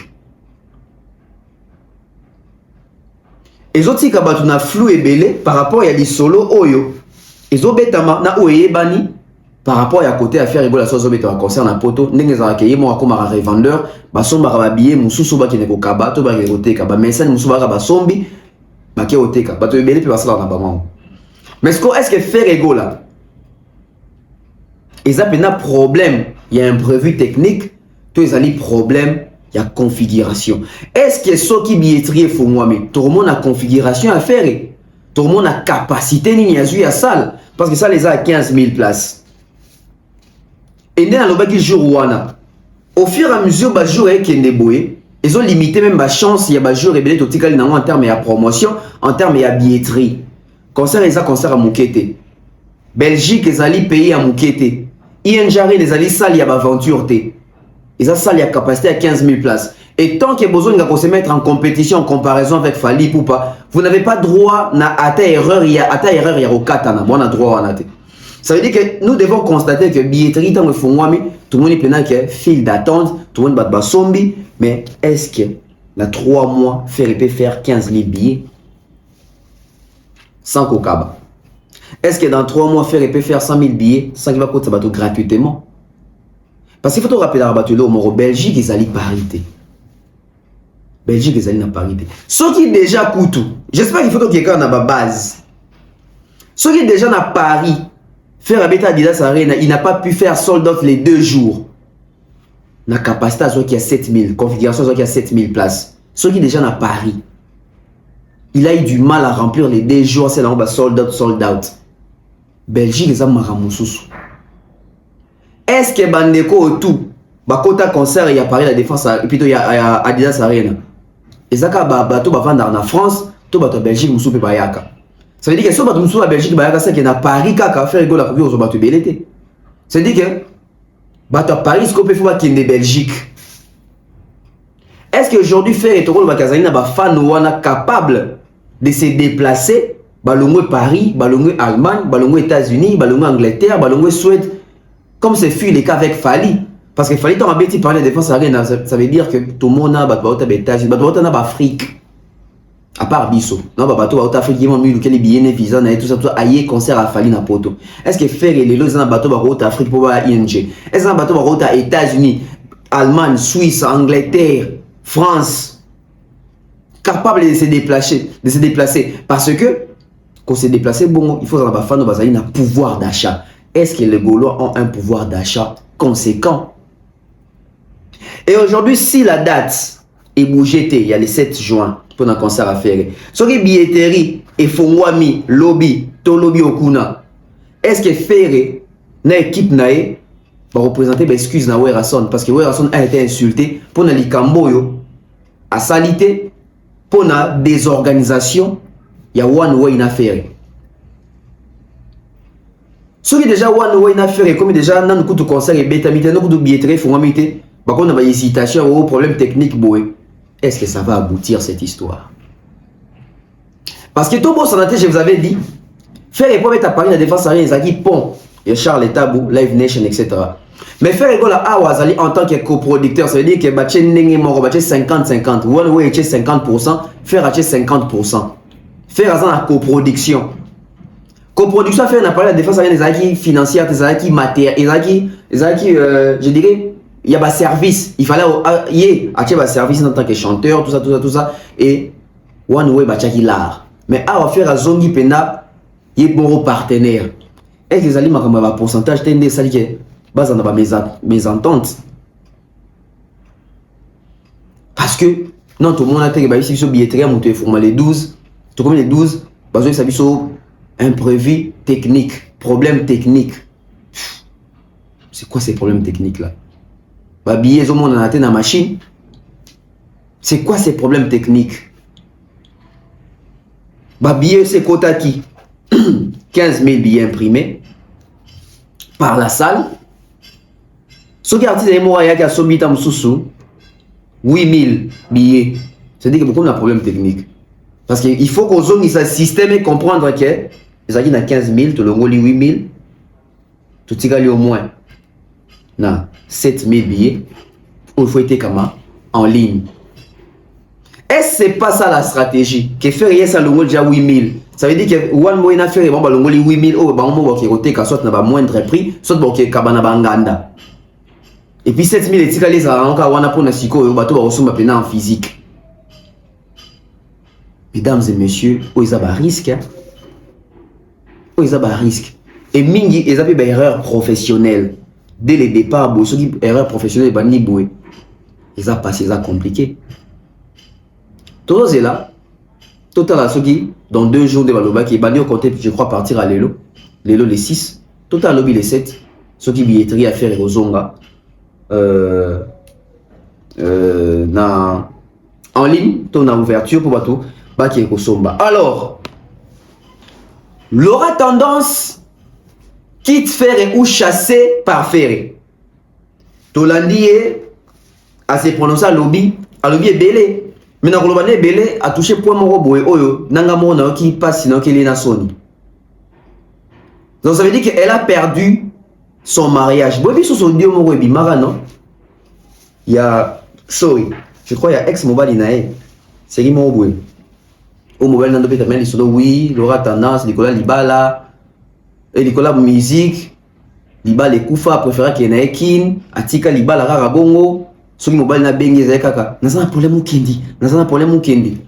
H: Et autres, si on a flou et belé par rapport à des solos oyo. Et autres, na oye bani par rapport à côté à faire rigoler la chose au concert na poto. N'engez à accueillir moi comme un revendeur. Basomba rababier mususu ba kine ko kabato ba kerote kaba message mususu ba basombi ba kerote kaba to belé puis basala na bamam. Mais est-ce que faire ego là? Et ça, il y a un problème, il y a un imprévu technique, tout il y a un problème, il y a configuration. Est-ce que ce qui billetterie faut moi, mais tout le monde a configuration à faire, tout le monde a capacité, ni à jouer à salle, parce que ça les a à 15 000 places. Et dans le baki jour wana, au fur et à mesure, bah jour et qui est ils ont limité même ma chance, il y a bah jour et belé tout en termes de promotion, en termes de billetterie. Concert les a concert à Moukete. Belgique les alliés pays à Moukete. INJARI les alliés sali à Baventure T. Ils ont sali à capacité à 15 000 places. Et tant qu'il y a besoin de se mettre en compétition, en comparaison avec Fali ou pas, vous n'avez pas droit à ta erreur, il y a au katana. On a droit à nater. Ça veut dire que nous devons constater que billetterie dans le fond, tout le monde est plein de file d'attente, tout le monde bat basombi, mais est-ce que dans 3 mois, faire 15 000 billets sans Kokaba? Est-ce que dans 3 mois, faire 100 000 billets sans qu'il va coûter ça gratuitement? Parce qu'il faut te rappeler au Belgique, ils allaient parité. Belgique, ils allaient dans parité. Ceux qui déjà coûtent, j'espère qu'il faut que quelqu'un ait une base. Ceux qui déjà dans Paris, faire habiter à Adidas Arena, il n'a pas pu faire sold out les 2 jours. La capacité à ceux qui a 7000, configuration à ceux qui a 7000 places. Ceux qui déjà dans Paris, il a eu du mal à remplir les 2 jours, c'est là où sold out. Belgique, ils ont maramoussous. Est-ce que Bandeko tout, Bakota concert, il y a Paris la défense, et puis il y a Adidas Arena. Et ça, bateau va vendre en France, tout bateau Belgique, moussou pe bayaka. Ça veut dire que si bateau moussou à Belgique, bayaka, c'est qu'il y a Paris, kaka, faire rigolo la copie aux bateaux belleté. Ça veut dire que bateau Paris, ce qu'on peut faire qu'il y a Belgique. Est-ce qu'aujourd'hui, faire et Toro, Bakazani, n'a pas fan ou capable de se déplacer? Balongo Paris, Balongo Allemagne, Balongo États-Unis, Balongo Angleterre, Balongo Suède, comme c'est fut le cas avec Fali. Parce que Fali, quand on parle de défense arena, ça veut dire que tout le monde a des États-Unis, des Afrique. À part Bisso. Non, bateau, à Afrique, ils m'ont mis les billets, visa, tout ça, tout ça, aïe, concert à Fali na poto. Est-ce que faire les lots dans bateau, à Afrique pour voir ING? Est-ce que bateau, à États-Unis, Allemagne, Suisse, Angleterre, France, capable de se déplacer, parce que, quand se déplacer, bon, il faut avoir un pouvoir d'achat. Est-ce que les Gaulois ont un pouvoir d'achat conséquent? Et aujourd'hui, si la date est bougée, il y a le 7 juin pour un concert à faire. Sur les billetteries et Fongwami, Lobby, Tolobi Okuna, est-ce que faire une équipe nae va représenter excuse na Werason parce que Werason a été insulté pour les Camboyo à salité pour la désorganisation. Il y a one way in affaire. Ce qui est déjà one way in affaire, comme déjà dans le coup de concert et bêta, dans le coup de billetterie, Fongwami, par contre, on a une hésitation ou problème technique. Est-ce que ça va aboutir cette histoire? Parce que tout bon, je vous avais dit, faire les premiers à Paris, la défense arrière, ils ont dit pont, et Charles Tabou, Live Nation, etc. Mais faire les gars en tant que coproducteur, ça veut dire que Baché Nenge Moro, 50-50, One Way 50%, faire 50%. Faire ça en coproduction. Coproduction, faire la défense arrière, ils ont dit financière, ils ont dit matériel, ils ont dit, je dirais, il y a un service, il fallait acheter un service en tant que chanteur, tout ça, et one way bachaki l'art. Mais à faire à Zongi Pena, il y a bon partenaire. Est-ce que les aliments comme un pourcentage tendez ça que base en mes ententes? Parce que non, tout le monde a été ici sur billetterie, on te forme les 12, tout comme les 12, parce que ça sur imprévu technique, problème technique. C'est quoi ces problèmes techniques là? Bah, billets au monde en a dans la machine. C'est quoi ces problèmes techniques? Bah, billets c'est quota qui 15 000 billets imprimés par la salle. Ce qui est artiste de Mouraïa qui a soumis à Moussoussou 8 000 billets. C'est-à-dire que beaucoup de problèmes techniques. Parce qu'il faut qu'on zone ce système et comprendre que les aguines à 15 000, tout le monde 8 000, tout le monde au moins. Non, 7 000 billets, il faut être en ligne. Est-ce que c'est pas ça la stratégie? Que faire ça le déjà 8 000? Ça veut dire que one moyen à faire, bon, le 8 000, oh, bah, on va soit n'a moindre prix, soit bon, qui kabana banganda. Et puis 7 000 et tika les a encore wana pour nasiko, au bateau va recevoir en physique. Mesdames et messieurs, oh, ils ont un risque. Oh, ils ont un risque. Et mingi, ils ont une erreur professionnelle. Dès le départ, ceux qui erreur professionnelle, ils ont passé, ils ont compliqué. Tout ça là, total ceux qui, dans 2 jours de Baloba, qui est au compté, je crois, partir à Lelo les 6, total lobby les 7, ceux qui billetterie à faire aux Zonga, en ligne, ton ouverture pour bateau, qui est au Somba. Alors, l'aura tendance quitte faire ou chasser par faire. Tolandi à se prononcer à lobby est belé. Mais dans le est belé a touché point mon robot et oyo nanga mona qui passe sinon qu'il est na soni. Donc ça veut dire qu'elle a perdu son mariage. Bon, puis sur son dieu mon rebi mara non. Il y a sorry, je crois il y a ex mobile inae. C'est qui mon robot. Au mobile dans le mais les oui, Laura Tendance, Nicolas Libala. Et Nicolas musique, Liba les Koufa préféré qu'il y ait Kin, Atika Liba la Rara Bongo, ceux qui mobile na bengi kaka. N'a pas problème ou Kendi, n'a pas problème ou Kendi.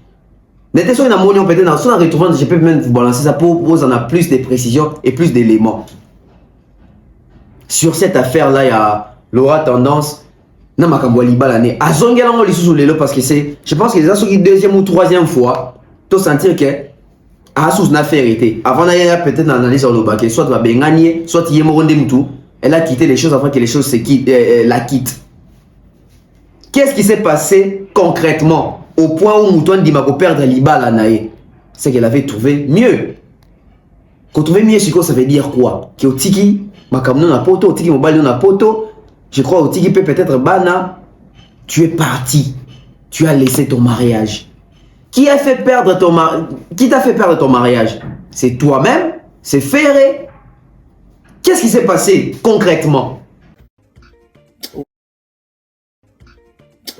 H: N'était sur une ammonia peut-être dans son retrouvant, je peux même vous balancer ça pour vous en a plus de précision et plus d'éléments. Sur cette affaire là, il y a Laura Tendance, n'a pas qu'à Liba l'année. À Zongela on les sous les lots parce que c'est, je pense que les gens qui deuxième ou troisième fois, tout sentir que a sous une affaire été. Avant d'aller peut-être analyse sur le baquet, soit va bien gagner, soit il y a moron tout. Elle a quitté les choses avant que les choses se quittent, la quittent. Qu'est-ce qui s'est passé concrètement au point où Mouton dit que perdre Liba la naïe? C'est qu'elle avait trouvé mieux. Qu'on trouvait mieux, ça veut dire quoi? Que au tiki, ma camion na poto, au tiki mon ballon na poto, je crois au tiki peut-être bana, tu es parti, tu as laissé ton mariage. Qui a fait perdre ton Qui t'a fait perdre ton mariage? C'est toi-même? C'est Ferré? Qu'est-ce qui s'est passé concrètement?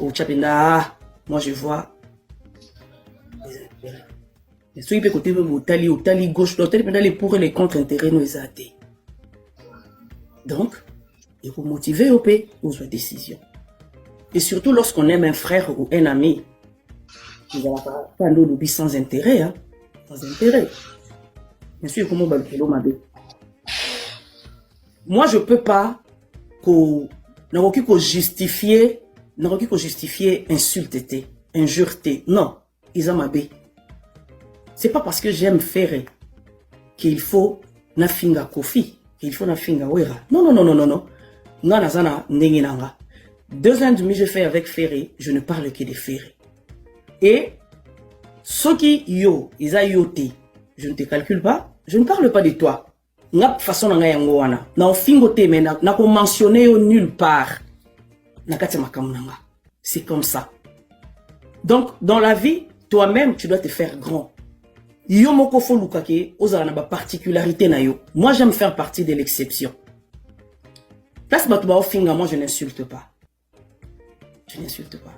A: Oh Tchabenda, moi je vois des intérêts. Et ceux qui peuvent côté au gauche, pour et les contre-intérêts, nous athées. Donc, il faut motiver aux décisions. Et surtout lorsqu'on aime un frère ou un ami, il n'y a pas de sans intérêt, hein. Sans intérêt. Bien sûr, comment moi, je ne peux pas justifier insulte, injure. Non, ils ont mabé. C'est pas parce que j'aime faire qu'il faut na finga kofi, qu'il faut na finga wera. Non. Nga nazana ndengi nanga. 2 ans et demi, je fais avec Ferré, je ne parle que de Ferré. Et ceux qui yo, ils a yoté, je ne te calcule pas, je ne parle pas de toi. Nga façon nga yango wana. Na ofingo te mais na ko mentionner nulle part. Na kati makamu nanga. C'est comme ça. Donc dans la vie, toi-même tu dois te faire grand. Yo moko fo lukake ozala na ba particularité na yo. Moi j'aime faire partie de l'exception. Place batu ba ofinga, moi je n'insulte pas. Je n'insulte pas.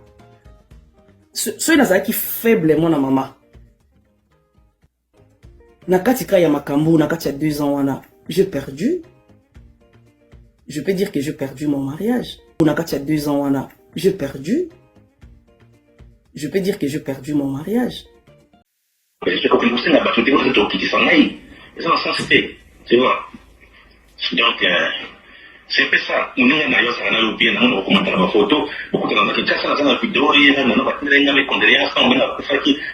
A: Ceux qui faiblement na maman. Nakatika ya makambu, nakati ya 2 ans wana, j'ai perdu. Je peux dire que j'ai perdu mon mariage. Nakati ya 2 ans wana, j'ai perdu. Je peux dire que j'ai perdu mon mariage.
F: Je comprends que c'est la bataille qui s'en aille. C'est un sens fait, tu vois. Donc, c'est un peu ça. On est dans le bien, on commenté la photo. Beaucoup de gens qui ont fait la vidéo, ils ont fait des condoléances,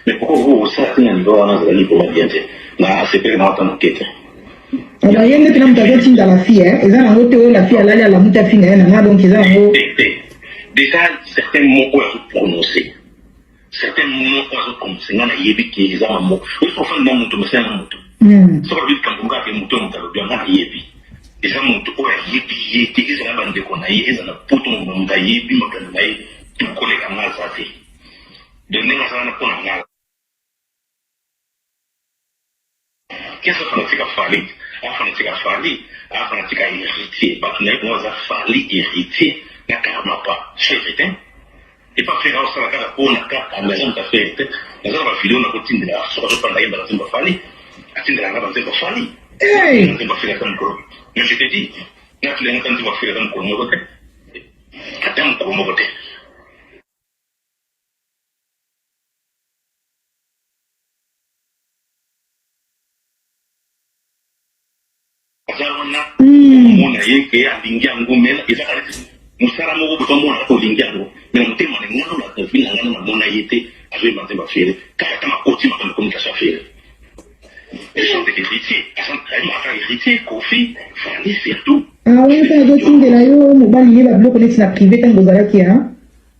F: mais pourquoi vous, ça, c'est un niveau, on a des pour bien. Là, c'est pas dans ton enquête.
L: On a rien de plus dans la fille, hein. Ils ont un la fille, elle a la mouta fine, donc ils ont.
F: Déjà, certains mots qu'on a prononcés. Certains mots qu'on a prononcés, il y a des qui ont un mot. Il faut faire un mot, mais c'est un mot. Ça va vite quand on a fait un mot, on a bien un yébi. Déjà, mon tour est yébi, ils ont un bande qu'on a yé, ils ont un poton, on a yébi, on a yé, tout collé à mal, ça fait. De même, ça va pas en mal. Qu'est-ce que fanatique a fallu? Fanatique a fallu, fanatique a hérité, on a fallu hériter, n'a carrément pas chez Rétin. Et pas faire ça la carte pour la carte à la maison de fait. Nous avons filé on a continué à se reprendre dans la zone de fallu. À titre de la zone de fallu. On va faire comme quoi. Mais je te dis, n'a que les gens qui vont faire comme quoi nous voter. Attends pour nous voter. On a yé que à l'ingia ngumela ils ont musara mo ko mo na ko lingia ngo mais on tema ne ngano la tofina ngano na mona yete azo imante ba fere kaka kama koti ma ko communication fere et sont des héritiers sont très mal héritiers Kofi Fali surtout
L: ah oui ça doit être de la yo mo bali ba bloc connect na privé quand vous allez qui hein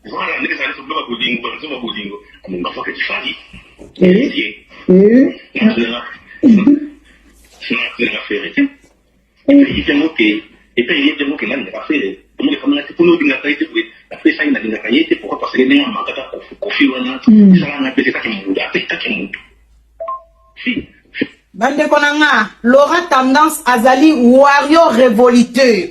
F: voilà ne ça ne bloc bolingo ba so bolingo on va faire que tu Fali c'est la férité et puis il y a des mots qui n'ont pas fait. Pour nous, il a fait ça, il a fait pourquoi parce que les gens ont confié ça a appelé ça qui est
J: Bande konanga, Laura tendance azali warrior révoluteur.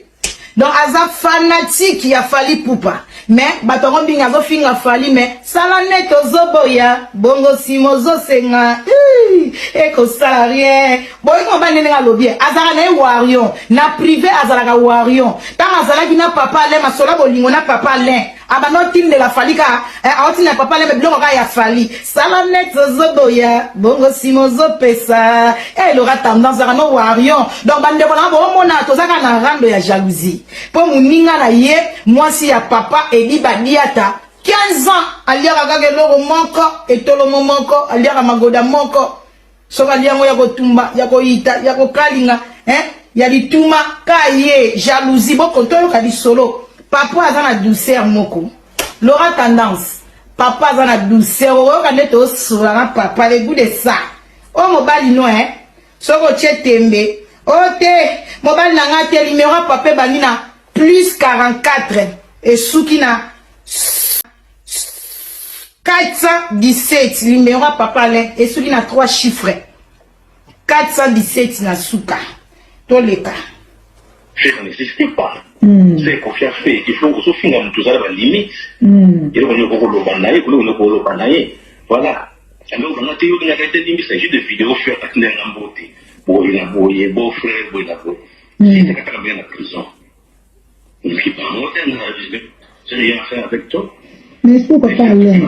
J: Donc aza fanatique qui a fallu poupa. Mais batongo binga zo finga fali mais sala neto zoboya bongo simozo senga eko sala rien boy ko banene nga lobie azala na warrior na privé azala ka warrior tant azala ki na papa le masola bolingo na papa le abano tim de la falika awti na papa le me bloko ka ya fali sala neto zoboya bongo simozo pesa Laura tendance à no warrior donc bande ko na bo mona to zaka na rando ya jalousie po muninga na ye moi si ya papa Eli Badiata 15 ans aliaka kaka eloko moko etolomo moko aliaka magoda moko soka liango ya kotumba ya koita ya kokalinga ya lituma kaye jalousie boko toyoka lisolo papa aza na douceur moko Laura tendance papa aza na douceur oyoka nde tosolanga papa le goût de ça o mobali no soko tie tembe o te mobali nanga te numéro papa banina plus 44 et Soukina 417 numéro papa et Soukina 3 chiffres 417 na Souka tous les cas
F: ça n'existe pas c'est confiance fait il faut aussi finir tout ça la limite il faut que nous le banaye voilà Alors, on a été il s'agit de vidéos faites à la beauté. Beau-frère, c'est bien la prison. Ce qui parle c'est rien à faire avec toi.
L: Mais est-ce qu'on peut parler?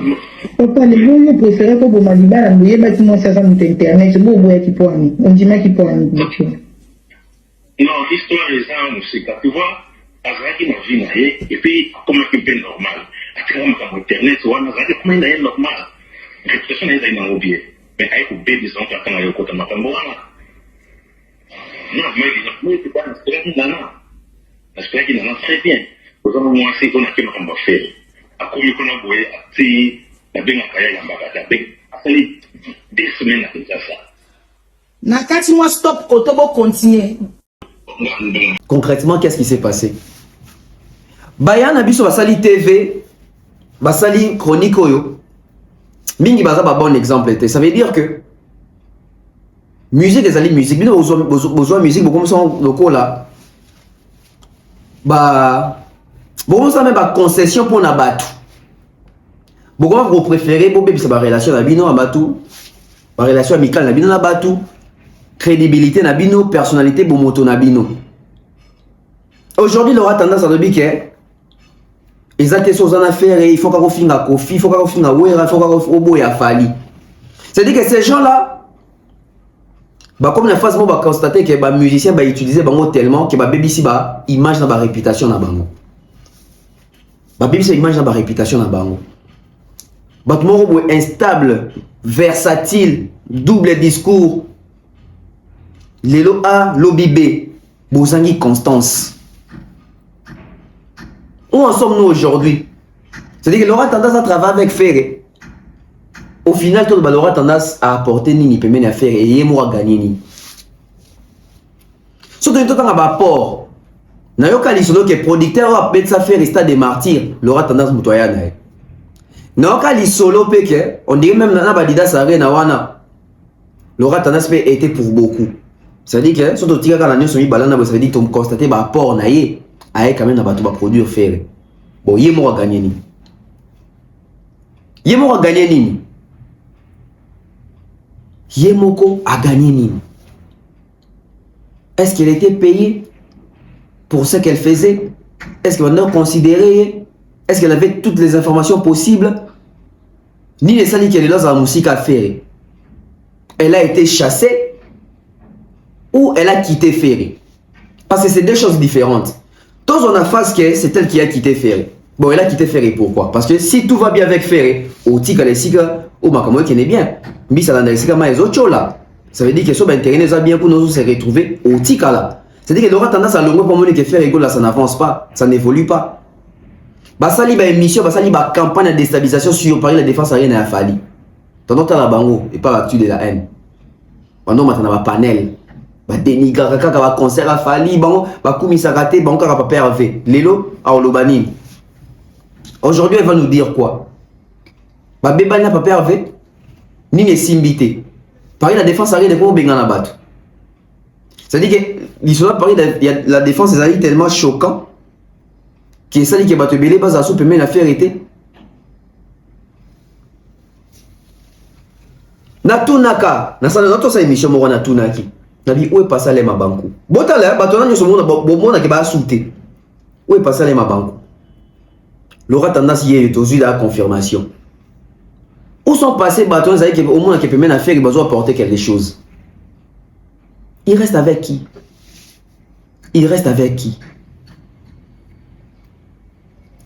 L: Papa, les bons préférés pour Maliba, il y a bâtiment ça sur internet, c'est beau qui pour ami. On dit même qui pour ami.
F: Non, l'histoire est ça, c'est que tu vois, Azaki n'a vu naïe, et puis, comme un peu normal. À travers mon internet, tu vois, Azaki, comme un naïe normal. Réputation n'est pas oubliée. Mais avec le bébé, ils ont fait un côté de ma femme. Non, mais c'est pas un aspect qui n'a pas. L'aspect qui n'a pas très bien. Vous avez moins assez qu'on a fait ma faire. À quoi qu'on a voué, à ti, la bien à Kaya Yambaka, à salir 2 semaines à faire ça.
J: Nakati moi stop, Kotobo continue.
H: Concrètement, qu'est-ce qui s'est passé? Bayan Abiso Basali TV, Basali Chronique Oyo, Mingi Baza ba bon exemple. Ça veut dire que musique des alliés musique, bien besoin musique, beaucoup comme ça locaux là. Bah, beaucoup ça même pas concession pour n'abattre. Beaucoup vous préférez pour bébé sa relation n'abino abatou, ma relation amicale n'abino n'abatou, crédibilité n'abino, personnalité pour moto n'abino. Aujourd'hui, il aura tendance à dire que ils ont des choses à faire et il faut qu'on finisse à Kofi, il faut qu'on finisse à Ouera, il faut qu'on finisse à Fali. C'est-à-dire que ces gens-là, bah, comme la phase, on va constater que les musiciens utilisent tellement que les BBC image dans la réputation dans bango. Les BBC image dans la réputation dans bango. Bah, tout le monde est instable, versatile, double discours. Lelo A, lobby B, Bozangi Constance. Où en sommes-nous aujourd'hui? C'est-à-dire qu'il aura tendance à travailler avec Ferré. Au final, tout le monde aura tendance à apporter Nini Pemene à faire et il aura gagné Nini. Surtout quand on a un rapport, il y a un producteur qui a fait ça faire stade des martyrs, il aura tendance à moutoyer. Il y a un solo peke, on dirait même dans la Dida Saré, il aura tendance à être pour beaucoup. C'est-à-dire que surtout quand on a un balana, ça veut dire que tu constates un rapport naïe. Aïe quand même n'a produire faire. Bon, yémo a gagné ni. Yémo a gagné ni. Yémoko a gagné ni. Est-ce qu'elle était payée pour ce qu'elle faisait? Est-ce qu'elle a considéré? Est-ce qu'elle avait toutes les informations possibles? Ni les salis qu'elle est dans la musique à faire. Elle a été chassée ou elle a quitté Ferré. Parce que c'est deux choses différentes. Tous on a face que c'est elle qui a quitté Ferré. Bon, elle a quitté Ferré, pourquoi? Parce que si tout va bien avec Ferré, au tika les sika, au makamoy qui est bien, bis à la sika ma les autres là. Ça veut dire que ça va intéresser bien pour nous se retrouver au tika là. C'est-à-dire qu'elle aura tendance à le voir pour montrer que Ferré là ça n'avance pas, ça n'évolue pas. Basali ba émission, basali ba campagne de déstabilisation sur Paris la défense aérienne a fallu. Tandis que la bango et pas l'actu de la haine. Pendant maintenant ba panel. Ba dénigrer kaka ba concert a fali bango ba kumisa raté bango kaka pa pervé lelo a olobani. Aujourd'hui elle va nous dire quoi? Ba bebana pa pervé ni ne simbité. Paris la défense arrive de pour bengana bato. Ça dit que l'histoire Paris la défense est allée tellement choquant que ça dit que bato belé bas aso peut même la faire été. Natunaka na ça notre ça émission mo na tunaki. Nabi où est passé les mabankou. Botala batona nyo somo na ke ba souté. Où est passé les mabankou. L'aura tendance hier aujourd'hui la confirmation. Où sont passés batons avec au moins qui peut même faire besoin apporter quelque chose. Il reste avec qui? Il reste avec qui?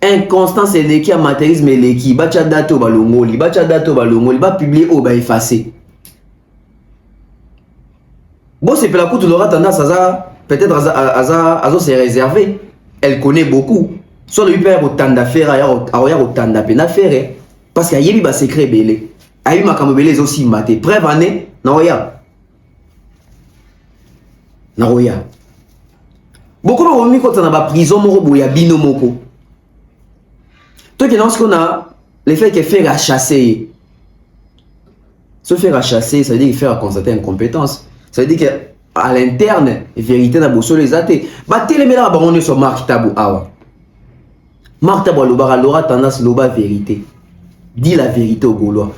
H: Inconstance et l'équipe amateurisme et l'équipe bacha dato balongoli ba publier ou ba effacer. Bon, c'est la coute, l'aura tendance à peut-être à se réserver. Elle connaît beaucoup. Soit lui perd autant d'affaires, ailleurs autant d'affaires. Parce qu'il y a un secret belé. Il y a un belé aussi maté. Preuve année, Naoya. Beaucoup de remis quand on a la prison, il y a bino moko. Toi qui dans ce qu'on a, le fait que faire à chasser. Se faire à chasser, ça veut dire faire à constater une compétence. Ça veut dire qu'à l'interne, la vérité n'a pas les athées. Battez les mélanges, on est sur Marc Tabou. Marc Tabou, l'aura tendance à la vérité. Dis la vérité aux Gaulois.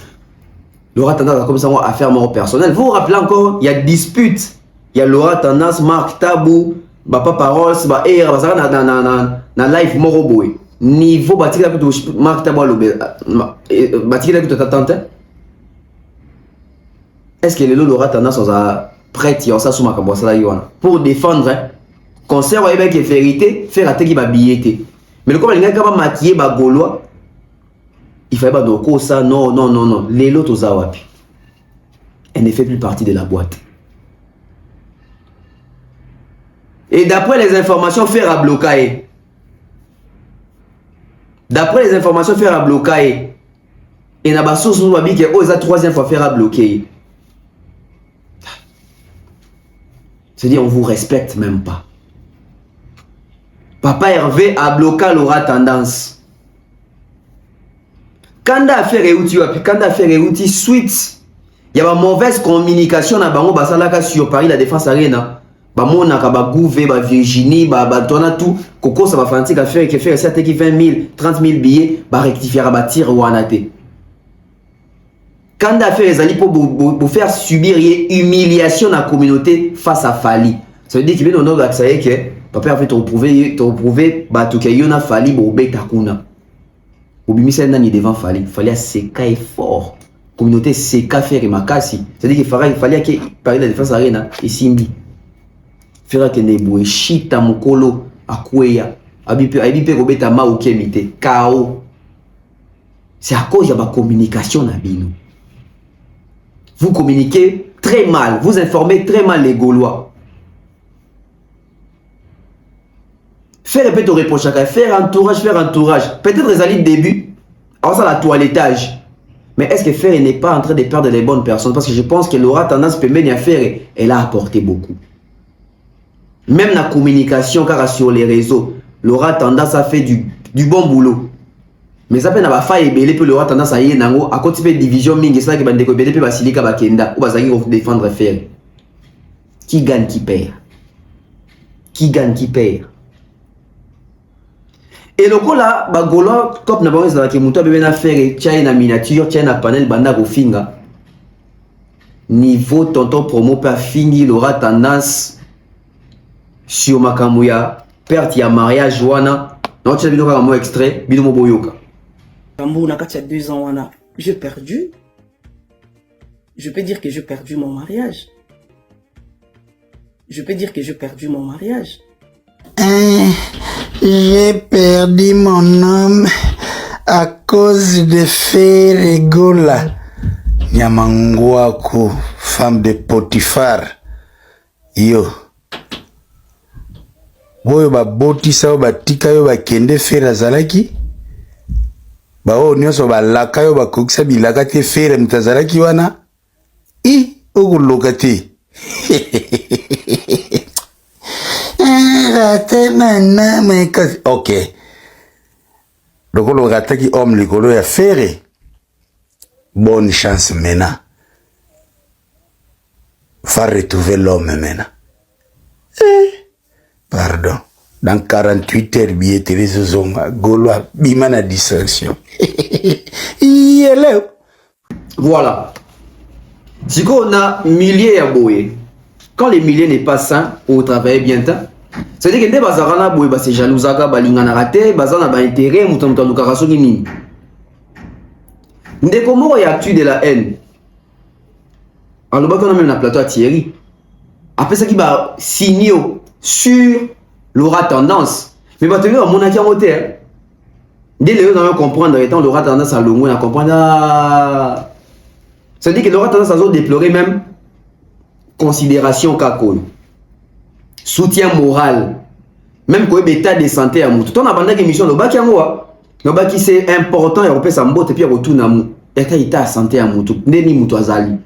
H: Laura Tendance a comme ça à faire mort personnel. Vous vous rappelez encore, il y a dispute. Il y a Laura Tendance, Marc Tabou, Papa Parols, na live moro boy. Niveau batika la Marc Tabou batika la tante. Est-ce que les Laura Tendance sont prêts à ça sous ma cabossa pour défendre concert avec les vérités, faire la tête qui va billeter. Mais le comme les gars qui va maquiller ba gaulois, il fallait pas donc ça non. Les lots aux awapi. Elle ne fait plus partie de la boîte. Et d'après les informations, faire à bloquer. D'après les informations, faire à bloquer. Et n'a pas source nous dit que oh, la troisième fois faire à bloquer. C'est-à-dire on vous respecte même pas. Papa Hervé a bloqué Laura Tendance. Quand l'affaire est outil, quand l'affaire est outil suite, il y a une mauvaise communication na bango basalaka sur Paris la Défense Arena. Ba mona ka ba Gouvé, ba Virginie, ba tona tout, Coco ça va fanti ka faire que faire ça qui 20 000, 30 000 billets, ba rectifier ba tir wanate. Quand l'affaire est allée pour faire subir une humiliation dans la communauté face à Fali. Ça veut dire qu'il y a un ordre ça y est que papa a fait te reprouver ba to que yona Fali bo betakuna. Obimisa nani devant Fali, Fali a seka et fort. Communauté seka faire makasi. C'est-à-dire qu'il fallait que Paris la Défense Arena et Simbi. Faire que ne boue chita mukolo akweya. Abipe robeta ma ukemite KO. C'est à cause de la communication na bino. Vous communiquez très mal, vous informez très mal les Gaulois. Faire un peu de reproche, faire entourage. Peut-être les alliés de début, alors ça la toilettage. Mais est-ce que Faire n'est pas en train de perdre les bonnes personnes? Parce que je pense que Laura Tendance peut mener à Faire, elle a apporté beaucoup. Même la communication, car sur les réseaux, Laura Tendance a fait du bon boulot. Mais ça peut pas faire belé pour Laura Tendance à y nango à côté de division mingi ça qui va décoller pour basilika bakenda ou bazaki défendre Faire. Qui gagne qui perd? Qui gagne qui perd? Et le coup là, bagolo comme na bango qui muto bébé na Faire tchai na miniature tchai na panel banda ko finga. Niveau tonton promo pa fingi Laura Tendance sur makamuya perte ya mariage wana. Non tu as vu un mot extrait bino mo boyoka.
A: Tambour n'a qu'à 2 ans, j'ai perdu. Je peux dire que j'ai perdu mon mariage. Je peux dire que j'ai perdu mon mariage.
B: J'ai perdu mon homme à cause de Ferregola. Nyamangwaku, femme de Potiphar. Yo. Boyo ba botisa ba tika yo ba kende Fera zalaki. Ba o nyoso ba laka yo ba kokisa bilaka te Fera mtazalaki wana. Ogulokati. Ok. Lokolo gataki homme likolo ya Fera. Bonne chance maintenant. Va retrouver l'homme maintenant. Pardon. Dans 48 heures, billetterie Zonga, Gaulois, bimana distraction.
H: Voilà. Si on a milliers à boyer, quand les milliers n'est pas sain, on travaille bien temps. C'est-à-dire que les bazarana boye, c'est jalousaka, balingana raté, bazana ba intérêt, moutamouta lukaraso nini. Ndé comment y a-tu de la haine? Alors, bah, on a même un plateau à Thierry. Après ça, qui va signer sur Laura Tendance. Mais bah, tu vois, mon acquis en hauteur. Dès le on comprendre, étant Laura Tendance à l'homme, on a comprendre. C'est-à-dire que Laura Tendance a déploré même considération kakol. Soutien moral. Même quand il y a état de santé à mou. Tout en abandonnant l'émission, le bac le bac c'est important, il y a un mbote et puis il retourne à mou. Et quand il y a santé à mou, n'est moutou azali.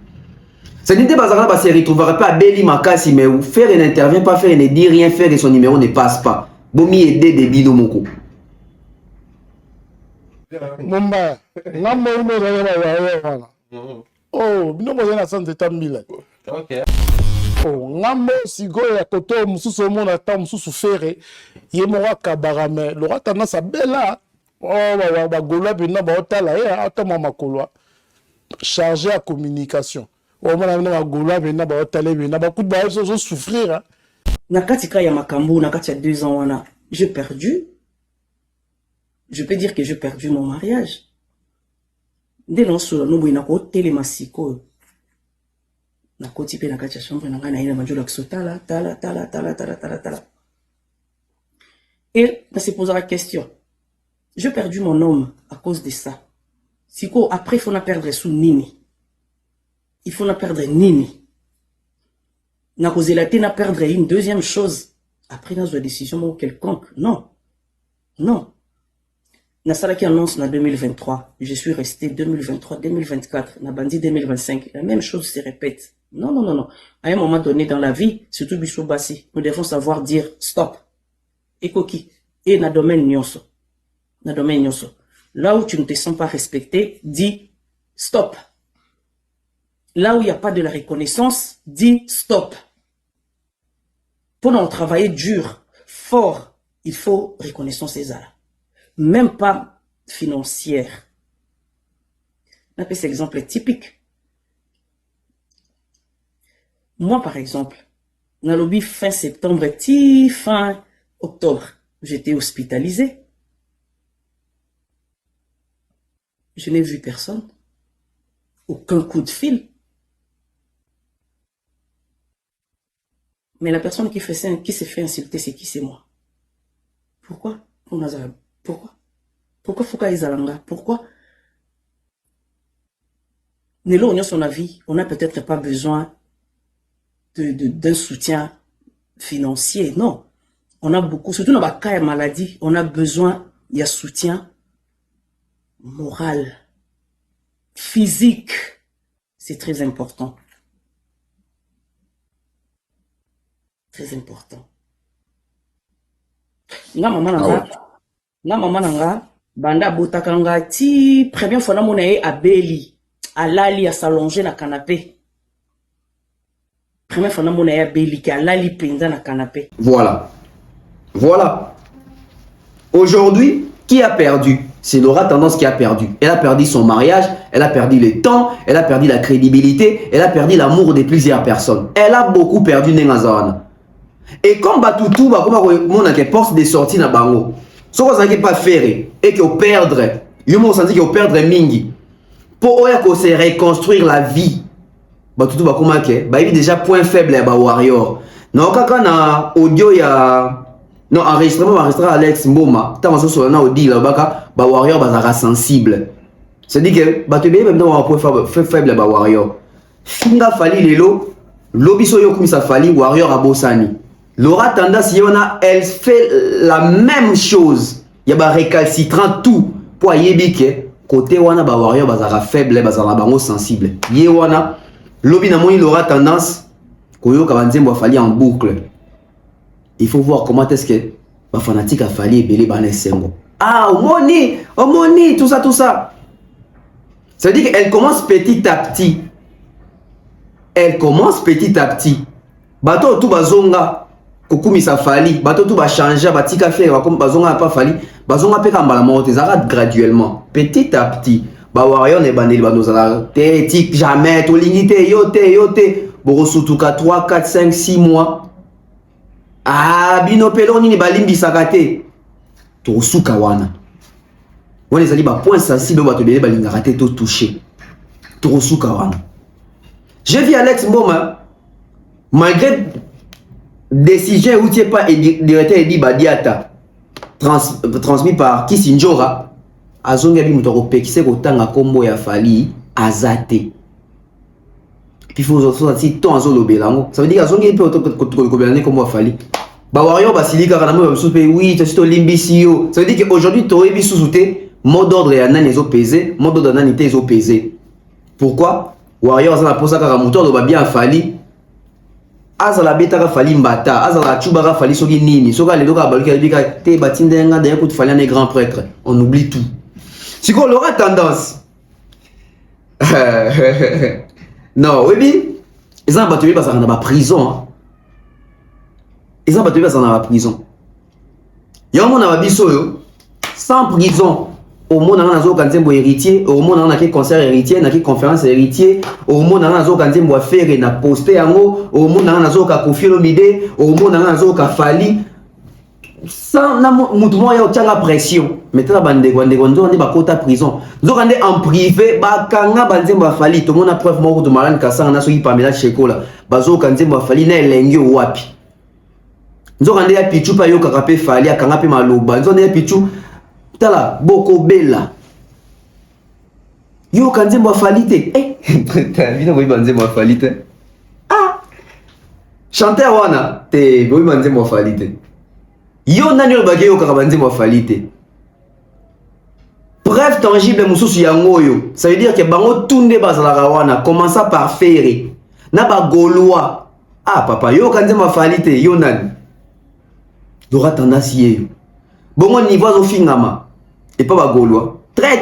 H: C'est-à-dire que Bazarana ne se retrouvera pas à Béli Makasi, mais où Faire il n'intervient pas, Faire il ne dit rien, Faire et son numéro ne passe pas. Bomi aider des bidons moko.
C: Mumba, ngambo uno voilà. Oh, bino mo na santé tambila. OK. Oh, ngambo sigo ya koto mususu mona ta mususu Faire, yemora kabarame, Laura Tendance bela. Oh, ba Gaulois bina ba otala ya atama makolwa. chargé à communication. Au moins, on a Gola, on a Baotale, on a beaucoup de choses souffrir.
A: Nakatika ya makambu, nakatia 2 ans, wana. J'ai perdu. Je peux dire que j'ai perdu mon mariage. Dès non solo, nous bouina ko télémasiko. Na koti pe nakatia chambre, na ngana ina manjola ksotala, tala. Et on se pose la question. J'ai perdu mon homme à cause de ça. Siko, après, il faut na perdre sous nini. Il faut na perdre nini. Na cause la na perdre une deuxième chose. Après, dans une décision quelconque. Non. Non. Na salaki annonce na 2023. Je suis resté 2023, 2024. Na bandi 2025. La même chose se répète. Non. À un moment donné dans la vie, surtout Bissou Bassi, nous devons savoir dire stop. Et coquille. Et na domaine nyonso. Na domaine nyonso. Là où tu ne te sens pas respecté, dis stop. Là où il n'y a pas de la reconnaissance, dis stop. Pour travailler dur, fort, il faut reconnaissance et ça. Même pas financière. On appelle cet exemple typique. Moi, par exemple, dans le lobby fin septembre, fin octobre, j'étais hospitalisé. Je n'ai vu personne. Aucun coup de fil. Mais la personne qui s'est fait insulter, c'est qui? C'est moi. Pourquoi? Pourquoi Fouka Izalanga? Pourquoi? Nélo, on a son avis. On n'a peut-être pas besoin d'un soutien financier. Non. On a beaucoup, surtout dans la cas de maladie, on a besoin d'un soutien moral, physique. C'est très important. Très important. Nga maman nanga banda botakanga ti première fois na monaye abeli alali a s'allonger na canapé. Première fois na monaye abeli ki alali penza na canapé.
H: Voilà. Aujourd'hui, qui a perdu? C'est Laura Tendance qui a perdu. Elle a perdu son mariage, elle a perdu le temps, elle a perdu la crédibilité, elle a perdu l'amour de plusieurs personnes. Elle a beaucoup perdu Nengazawana. Et comme Batoutou, mon a des portes de sortie na bango. Si vous n'avez pas faire et que vous perdre, vous sentez que vous perdre mingi. Pour se reconstruire la vie, Batoutou il déjà point faible à Warrior. Non, quand na audio ya non enregistrement Alex Mboma, tant que sur na audio là Warrior bazara sensible. C'est-à-dire que Batoutou même dans un point faible à Warrior. Finga fali lelo, lobiso yo kumisa fali Warrior à Bosani. Laura Tendance, elle fait la même chose. Il y a des récalcitrants tout pour yébike côté wana ba Warrior bazara faible bazara bango sensible. Yé wana lobi na moni Laura Tendance koyo kabanzembo fali en boucle. Il faut voir comment est-ce que ba fanatique a fali belé bana sengo. Ah, omoni, tout ça. Ça veut dire qu'elle commence petit à petit. Bato tout bazonga Kokumi sa fali, bato tout ba changer, batika faire comme bazonga pas fali, bazonga pe kamba la monte zarat graduellement, petit à petit. Ba Warrior ne bandeli ba nozala te jamais to limité yote borosutuka 3 4 5 6 mois. Ah bino peloni ni balimbi sakate. To suka wana. Wana ezali ba point sensible bato belé balinga raté to toucher. To suka wana. J'ai vu Alex Mboma malgré décision où tu n'es pas directeur Edi Badiata transmis par Kisinjora azonga bi mutoro pekise kotanga kombo ya fali azate puis faut aussi temps azolo belango ça veut dire azonga pe kotokobelane kombo ya fali ba Warrior basilika kana mo soupe oui tu to limbisio ça veut dire que aujourd'hui to ebi sous-souté mot d'ordre ya nani ezo peser mot d'ordre nani te ezo peser pourquoi Warrior ça na posa ka moteur do bien fali azala betaka fali mbata azala chubaka fali soki nini soka lelo ka baluka bika te batindenga d'ailleurs coup fali un grand prêtre on oublie tout si qu'on aura tendance non oui ils ont battu parce qu'on a pas prison ils ont battu parce qu'on a pas prison y a mon abiso yo sans prison au monde on a zo kanzembo héritier, au monde on a qui concert héritier, na qui conférence héritier, au monde on a zo kanzembo faire na poster yango, au monde on a zo ka Koffi Olomide, au monde on a zo ka Fally. Sans na mutu mo ya tanga pression, metela bande nzo ndi bakota prison. Nzo kande en privé ba kanga banzembo Fally, to mona preuve moko de Marlène Kasanga na so yi Pamela Chekola. Bazo kanzembo Fally na elengi wapi. Nzo kande ya pichu pa yo kakape Fally akanga pe maloba. Nzo ne pichu tala boko bela yo kanzembo Fally te ta vino boy banzembo Fally te chanteur wana te boy banzembo Fally te yo nani lo bagé yo kaka banzembo Fally te preuve tangible mususu yango yo ça veut dire que bango tunde bazala wana commença par faire na ba gaulois papa yo kanzembo Fally te yo nani dora tendance bongo niveau zo fingama et pas ba gaulois très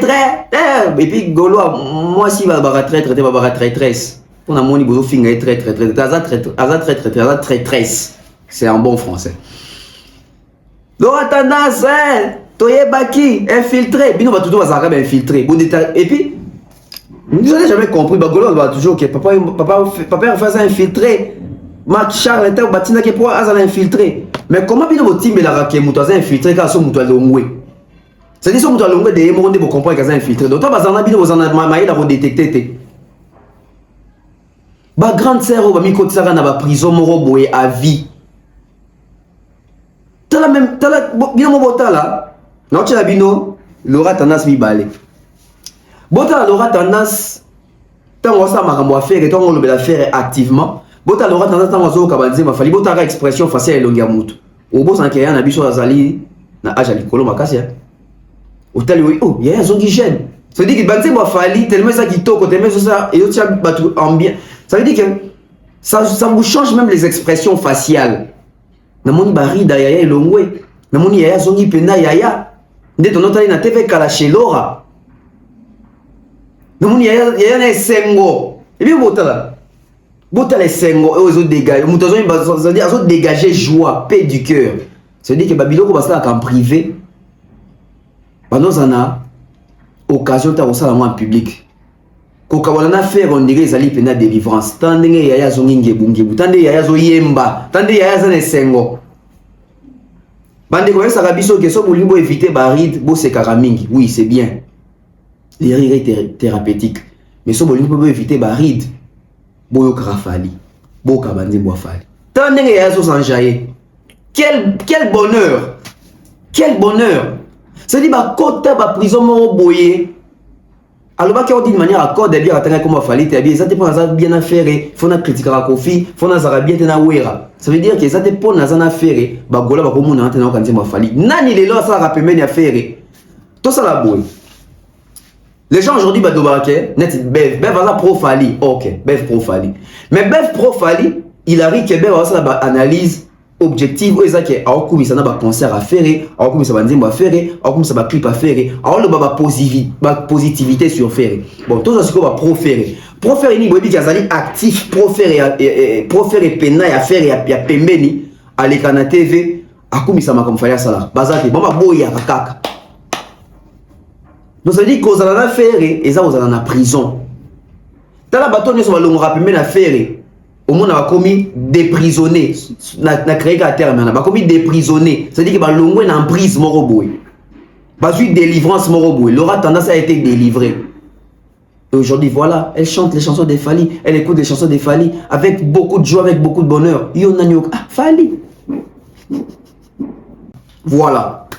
H: et puis gaulois moi si va très traîtresse on a moni bozo finga très traîtresse c'est un bon français dora tendance toye baki infiltré bino ba tout va ça infiltré bon et puis nous n'avons jamais compris ba gaulois va toujours que papa fait ça infiltré Marc Charles était batina que pour azala infiltré mais comment bino botimbe la rake mutaza infiltré ka so mutu longwe c'est-à-dire que si vous avez des pour comprendre qu'ils sont infiltrés. Donc, vous avez détecté. Ma grande sœur, vous avez mis en prison à vie. Tu as la même. Tu as la non, tu as bino, Laura Tanas mi balé. Bota Laura Tanas, tant que ça m'a faire et tant qu'on le faire activement. Bota Laura Tanas, tant que ça m'a fait, bota expression faciale et longue. Au bout, c'est un habit sur la Zali, na ajali koloma kasi. Hôtel oh il y a un zongi gêne ça veut dire que banzembo Fally tellement ça qui toko tellement ça et autre batu ambiance ça veut dire que ça vous change même les expressions faciales namoni barida yaya elongwe namoni yaya zongi penda yaya ndeto notali na TV kala chez Laura namoni yaya na sengo et bien botala sengo et aux dégager mutazo ça veut dire azo dégager joie paix du cœur ça veut dire que babiloko basala en privé nous avons occasion de faire ça en public. Quand on a fait, on dirait que c'est une délivrance. Tandis que yaya zongi ngebungebu, tandis que yaya zo yemba, tandis que yaya zane sengo. Bande comme ça rabiso que so bolimbo éviter baride, bo se karamingi. Oui, c'est bien. Les rires thérapeutiques. Mais so bolimbo éviter baride, bo yo Fally, bo kabande bo Fally. Tandis que yaya zo sanjaye. Quel bonheur. Quel bonheur. C'est-à-dire que quand tu as la prison, alors on dit de manière à code bien attendre comme Fally te bien ça te prend bien affaire faut na critiquer la Koffi faut na zara bien na wera ça veut dire que ça te prend na zana affaire ba gola ba ko mona antena quand tu Fally nani lelo ça rappeler affaire tout ça la boue les gens aujourd'hui ba dobarake net bev va pro Fally OK bev pro Fally mais bev pro Fally il arrive que bev va ça ba analyse objectif ou ezaki aokumisa na ba concert à faire aokumisa ba nzembo à faire aokumisa ba clip à faire aolo ba positivité sur faire bon tout ça c'est quoi pro faire ni bobi kazali actif pro faire pena ya faire ya pembeni aleka na TV akumisa ma comme Fally sala bazaki bon ba boya kaka donc ça dit que ça na faire et ça vous na prison tala bato ne so ba longa pembeni na faire au monde a commis déprisonné na créé à terme na ba commis déprisonné c'est à dire que ba longwe na prise moroboy ba suite délivrance moroboy Laura Tendance a été délivrée et aujourd'hui voilà elle chante les chansons de Fally elle écoute les chansons de Fally avec beaucoup de joie avec beaucoup de bonheur yo nanyo Fally voilà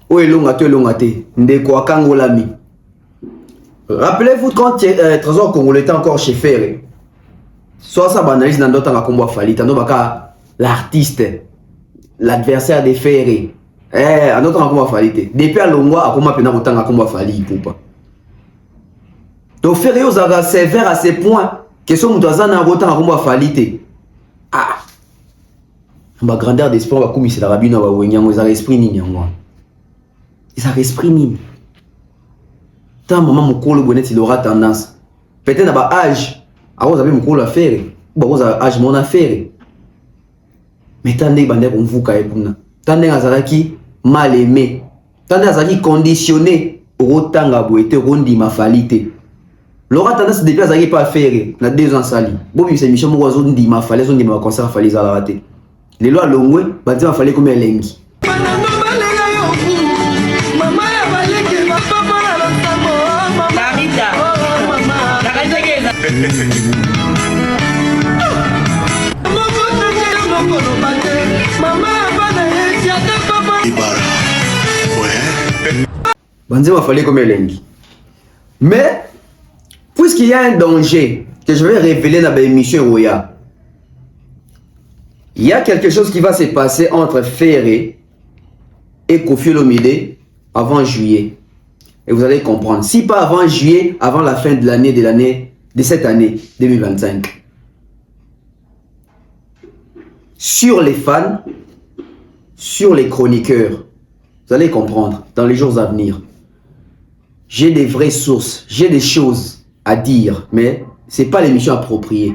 H: o elonga te ndeko akangolami. Rappelez-vous quand Trésor Congolais était encore chez Ferré. Soit ça banalise dans d'autres temps comme Fally, tandis que l'artiste, l'adversaire de Ferré. En d'autres temps comme Fally. Depuis à Longwa, à comment pena autant comme Fally poupa. Donc Ferré aux aga sévère à ce point que son mutazan a autant comme Fally. Ah. Ma grandeur d'esprit va comme c'est la rabine va wenyango, ils ont esprit ni yango. Ils ont esprit ni. Maman mukolo bonnet il aura tendance peut-être à bas âge à vous avez mukolo à faire vous avez âge mon affaire mais tandis bande on vous kaye kuna tandis azalaki mal aimé Tandis azali conditionné au tanga boete rondi ma falite. L'aura tendance depuis azali pas faire na 2 ans sali. Bon c'est mission mo wazo ndi ma fale zo ndi ma concert fale za la raté. Les lois longwe ba dire fallait comme elengi. Banzema fallait comme elengi. Mais puisqu'il y a un danger que je vais révéler dans l'émission Roya, il y a quelque chose qui va se passer entre Ferré et Koffi Olomide avant juillet. Et vous allez comprendre. Si pas avant juillet, avant la fin de cette année 2025. Sur les fans, sur les chroniqueurs, vous allez comprendre dans les jours à venir. J'ai des vraies sources, j'ai des choses à dire, mais c'est pas l'émission appropriée.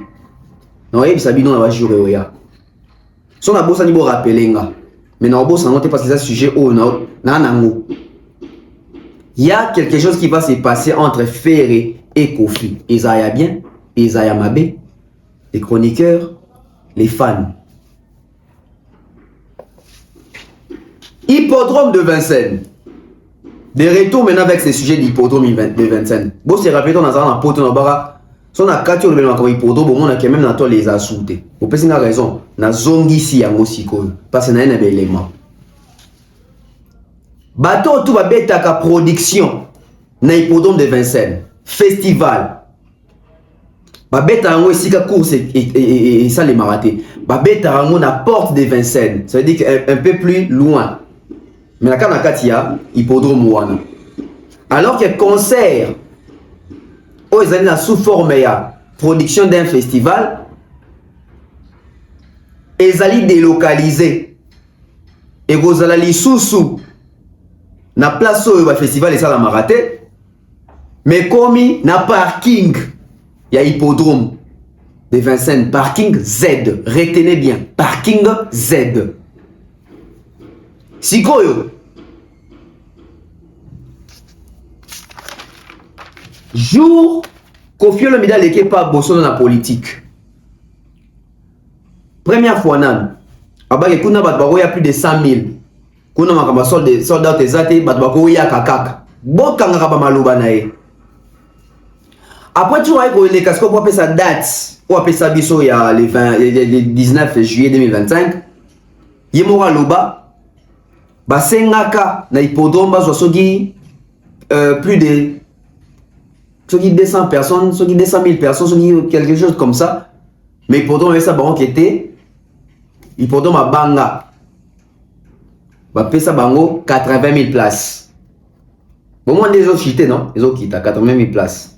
H: Non, et Sabino on va jurer Oya. Son abo ça niveau rappelenga. Mais non abo ça note parce que c'est un sujet au non nanango. Il y a quelque chose qui va se passer entre Ferré et Koffi. Isaiah bien, Isaiah Mabé, les chroniqueurs, les fans. Hippodrome de Vincennes. Des retours maintenant avec ces sujets d'hippodrome de Vincennes. Bon, c'est rappelé, on a un pote dans le bar. Son a 4 jours comme hippodrome, on a quand même dans les assoudés. Vous pensez a raison. Na zongi si yango siko. Parce que na un élément. Bateau tout va bêta ka production. Na hippodrome de Vincennes. Festival. Ba bêta yango sika course et ça les marathés. Ba bêta yango na porte de Vincennes. Ça veut dire un peu plus loin. Mais la Kanakatia, hippodrome wana. Alors que concert, oh, ils allaient sous forme ya production d'un festival, ils allaient délocaliser. Et vous allez sous na place où le festival et ça la marathé, mais comme na parking, il y a hippodrome de Vincennes, parking Z. Retenez bien, parking Z. Sikoyo jour Koffi Olomide n'était pas bossé dans la politique. Première fois nan abaki kuna batbako ya plus de 100 000 kuna makamba soldats tezate batbako ya kakaka bokanga ka ba maloba na ye. Après tu vois que les casques pour appeler sa date ou appeler sa biso ya le 19 juillet 2025 yemora loba Basengaka na hippodrome bazwa soki plus de 200 personnes, soki 200 000 personnes, soki quelque chose comme ça. Mais hippodrome ça baron qui était hippodrome à Banga. Bapesa bango 80 000 places. Bon moi des autres quittés non, les autres quittent à 80 000 places.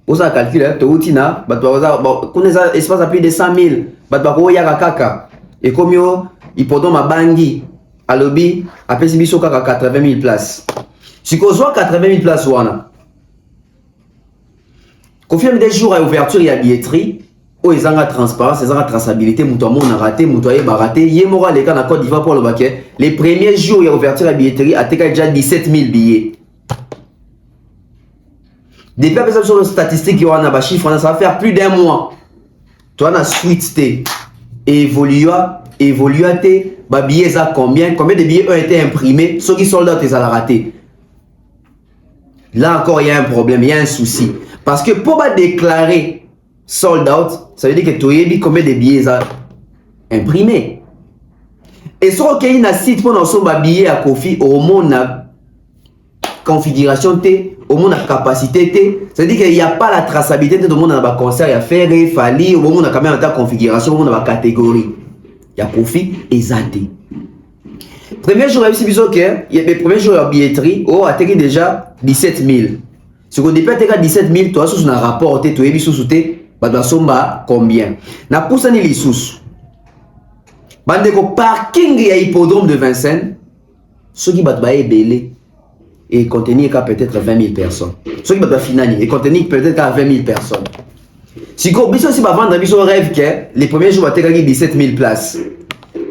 H: Pour ça calcule to utina batwa connaît espace à plus de 100 000 batwa ya kaka et comme yo hippodrome à Bangui, à Lobby, à Pesibiso kaka 80 000 places. Si qu'on soit 80 000 places, wana. Confirme des jours à ouverture et à billetterie, où ils ont la transparence, ils ont la traçabilité, moutoua mon a raté, moutoua yé baraté, yé mora les cas dans Côte d'Ivoire pour le baquet. Les premiers jours à ouverture et à billetterie, à Teka déjà 17 000 billets. Depuis après ça sur les statistiques, il y a un chiffre, ça va faire plus d'un mois. Toi, on a suite et évolué, bah billets à combien de billets ont été imprimés, ceux qui sont là, ils ont raté. Là encore, il y a un problème, il y a un souci. Parce que pour déclarer sold out, ça veut dire que tu as combien de billets à imprimer. Et sur qu'il y a un site pour nous billets à Koffi, au monde la configuration T, au monde la capacité T, ça veut dire qu'il n'y a pas la traçabilité de tout le monde dans le concert, il y a faire, Fali, au monde a quand même la configuration, au monde la catégorie. Il y a Koffi et Zate. Premier jour, il y a le premier jour de billetterie, on a atterri déjà 17 000. Si on dépend de 17 000, toi, sous un rapport, tu es sous combien? Na poussa ni les sous. Bande ko parking et hippodrome de Vincennes, ceux qui battent belé et contenir peut-être 20 000 personnes. Ceux qui battent finani et contenir peut-être 20 000 personnes. Si on si vendre un rêve que les premiers jours, tu as 17 000 places.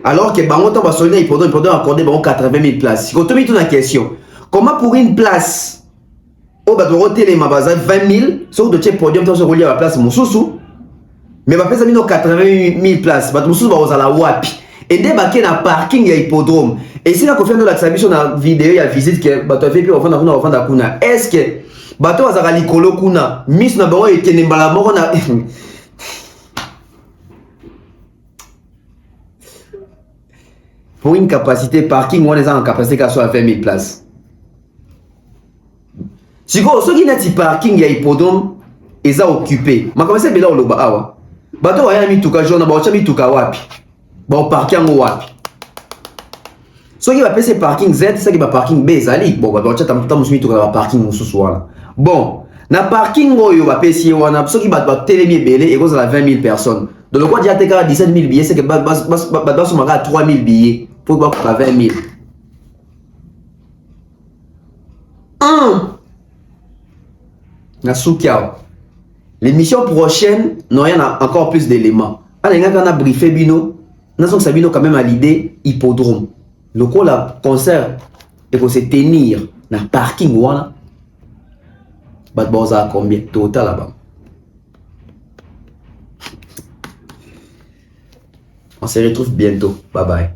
H: alors que bango temps basoli na hippodrome accordé bango 80 000 places. Quand tu mets une question, comment pour une place au badoro telema baza 20 000 sur de check podium sur relier à la place mususu mais ba pesa mino 80 000 places ba mususu ba ozala wapi et dès ba na parking ya hippodrome et si la confiance la exhibition na vidéo ya visite que ba to fait puis ofanda kuna est-ce que ba to azaka likolo kuna miss na bango ekene mbala moko na pour une capacité parking on est en capacité qu'à soit 20 000 places. Si vous avez un parking ya hippodrome est occupé, ma commencé bela oloba awa. Bato waya mituka jona ba ocha mituka wapi? Ba parking ngo wapi? So qui va passer parking Z, ça qui va parking B zali. Bon ba ocha tam mituka ba parking mususu wala. Bon, na parking oyo ba pesi wana, so qui va telemi belé et cause la 20 000 personnes. Donc le quoi déjà teka 17 000 billets, c'est que ba so manga 3 000 billets pour ba 20 000. L'émission prochaine, nous avons encore plus d'éléments. On a briefé Bino, nous avons Sabino quand même à l'idée hippodrome. Le coup la concert et pour se tenir dans le parking voilà. Batboza combien total là-bas. On se retrouve bientôt. Bye bye.